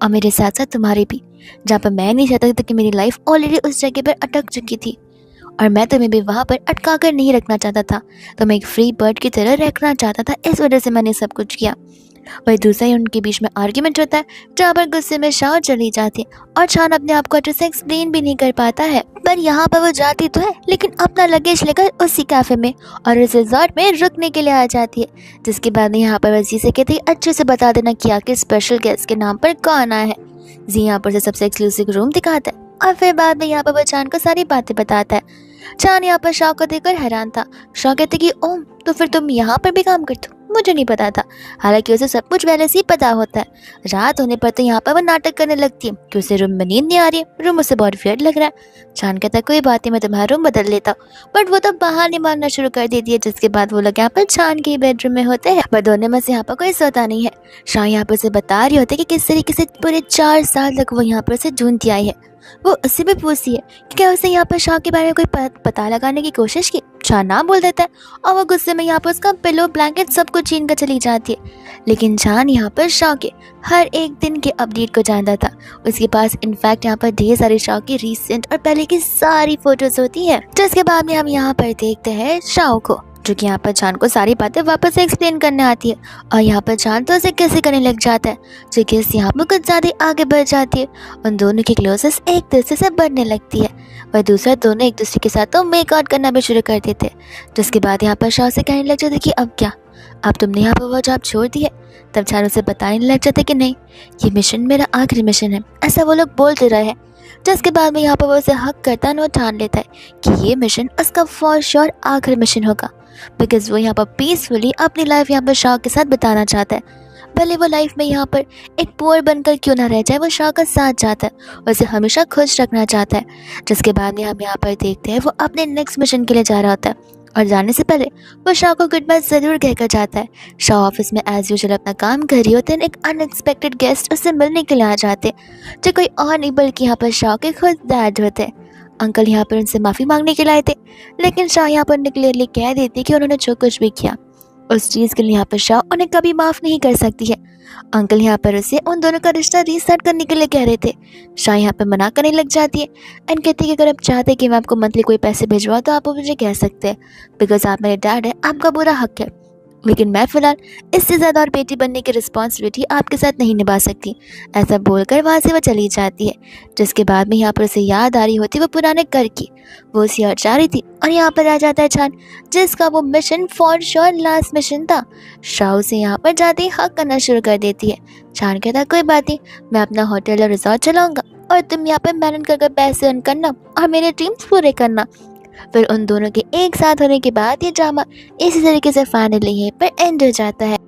और मेरे साथ साथ तुम्हारी भी, जहाँ पर मैं नहीं चाहता था कि मेरी लाइफ ऑलरेडी उस जगह पर अटक चुकी थी और मैं तुम्हें भी वहाँ पर अटका कर नहीं रखना चाहता था। तो मैं एक फ्री बर्ड की तरह रखना चाहता था, इस वजह से मैंने सब कुछ किया। वही दूसरा ही उनके बीच में आर्ग्यूमेंट होता है जहाँ पर गुस्से में शाओ चली जाती है और चान अपने आप को अच्छे से एक्सप्लेन भी नहीं कर पाता है। पर यहाँ पर वो जाती तो है लेकिन अपना लगेज लेकर उसी कैफे में और इस रिजॉर्ट में रुकने के लिए आ जाती है। जिसके बाद यहाँ पर वह जी से कहती है अच्छे से बता देना कि आखिर स्पेशल गेस्ट के नाम पर कौन आया है। जी यहाँ पर से सबसे एक्सक्लूसिव रूम दिखाता है और फिर बाद में यहाँ पर वो चान को सारी बातें बताता है। चान यहाँ पर शाओ को देखकर हैरान था। शाओ कहते कि ओम तो फिर तुम यहाँ पर भी काम करते हो, मुझे नहीं पता था। हालांकि उसे सब कुछ पहले से ही पता होता है। रात होने पर तो यहाँ पर वो नाटक करने लगती है कि उसे रूम में नींद नहीं आ रही है, रूम उसे बहुत वियर्ड लग रहा है। चान कहता है कोई बात नहीं, मैं तुम्हारा रूम बदल लेता हूँ, बट वो तो बाहर नहीं मारना शुरू कर देती है। जिसके बाद वो लोग यहाँ पर चान के बेडरूम में होते हैं, पर दोनों में से यहाँ पर कोई सोता नहीं है। शाह यहाँ पर उसे बता रही होती है कि किस तरीके से पूरे 4 साल तक वो यहाँ पर उसे ढूंढती आई है। वो उससे भी पूछती है कि क्या उसे यहाँ पर शाह के बारे में कोई पता लगाने की कोशिश की। शाह ना बोल देता है और वो गुस्से में यहाँ पर उसका पिलो ब्लैंकेट सब कुछ छीन कर चली जाती है। लेकिन चान यहाँ पर शाह के हर एक दिन के अपडेट को जानता था। उसके पास इनफैक्ट यहाँ पर ढेर सारी शाह की रिसेंट और पहले की सारी फोटोज होती है। जिसके बाद में हम यहाँ पर देखते हैं शाह को जो कि यहाँ पर चान को सारी बातें वापस से एक्सप्लेन करने आती है और यहाँ पर चान तो उसे कैसे करने लग जाता है जो कि यहाँ पर कुछ ज़्यादा आगे बढ़ जाती है। उन दोनों की क्लोजेस एक दूसरे से बढ़ने लगती है। वह दूसरा दोनों एक दूसरे के साथ तो मेक आउट करना भी शुरू कर देते। जिसके बाद यहाँ पर शाह से कहने लग जाते कि अब क्या, अब तुमने यहाँ पर वो जॉब छोड़ दी है। तब चान उसे बताने लग जाते कि नहीं, ये मिशन मेरा आखिरी मिशन है, ऐसा वो लोग बोलते रहे हैं। जिसके बाद में यहाँ पर वो उसे हक करता है और ठान लेता है कि ये मिशन उसका फॉर श्योर आखिरी मिशन होगा बिकॉज वो यहाँ पर पीसफुली अपनी लाइफ यहाँ पर शाह के साथ बिताना चाहता है। भले वो लाइफ में यहाँ पर एक पुअर बनकर क्यों ना रह जाए, वो शाह का साथ चाहता है, उसे हमेशा खुश रखना चाहता है। जिसके बाद में हम यहाँ पर देखते हैं वो अपने नेक्स्ट मिशन के लिए जा रहा होता है और जाने से पहले वो शाह को गुड बाय जरूर कहकर जाता है। शाह ऑफिस में एज यूजुअल अपना काम कर रही होते हैं। एक अनएक्सपेक्टेड गेस्ट उससे मिलने के लिए आ जाते जो कोई और नहीं बल्कि यहाँ पर शाह के खुद डैड होते हैं। अंकल यहाँ पर उनसे माफ़ी मांगने के लिए आए थे, लेकिन शाह यहाँ पर क्लियरली कह देती कि उन्होंने जो कुछ भी किया उस चीज़ के लिए यहाँ पर शाह उन्हें कभी माफ़ नहीं कर सकती है। अंकल यहाँ पर उसे उन दोनों का रिश्ता रीसेट करने के लिए कह रहे थे। शाह यहाँ पर मना करने लग जाती है एंड कहती है कि अगर आप चाहते हैं कि मैं आपको मंथली कोई पैसे भिजवाऊँ तो आप मुझे कह सकते हैं बिकॉज आप मेरे डैड हैं, आपका पूरा हक है, लेकिन मैं फ़िलहाल इससे ज़्यादा और बेटी बनने की रिस्पॉन्सिबिलिटी आपके साथ नहीं निभा सकती। ऐसा बोलकर वहाँ से वो चली जाती है। जिसके बाद में यहाँ पर उसे याद आ रही होती वो पुराने कर की, वो उसे और जा रही थी और यहाँ पर आ जाता है चान जिसका वो mission for sure last mission था। शाह उसे यहाँ पर जाते ही हक करना शुरू कर देती है। चान कहता कोई बात नहीं, मैं अपना होटल और रिजॉर्ट चलाऊँगा और तुम यहाँ पे मेहनत कर पैसे अर्न करना और मेरे ड्रीम्स पूरे करना। फिर उन दोनों के एक साथ होने के बाद ये ड्रामा इसी तरीके से फाइनली यहीं पर एंड हो जाता है।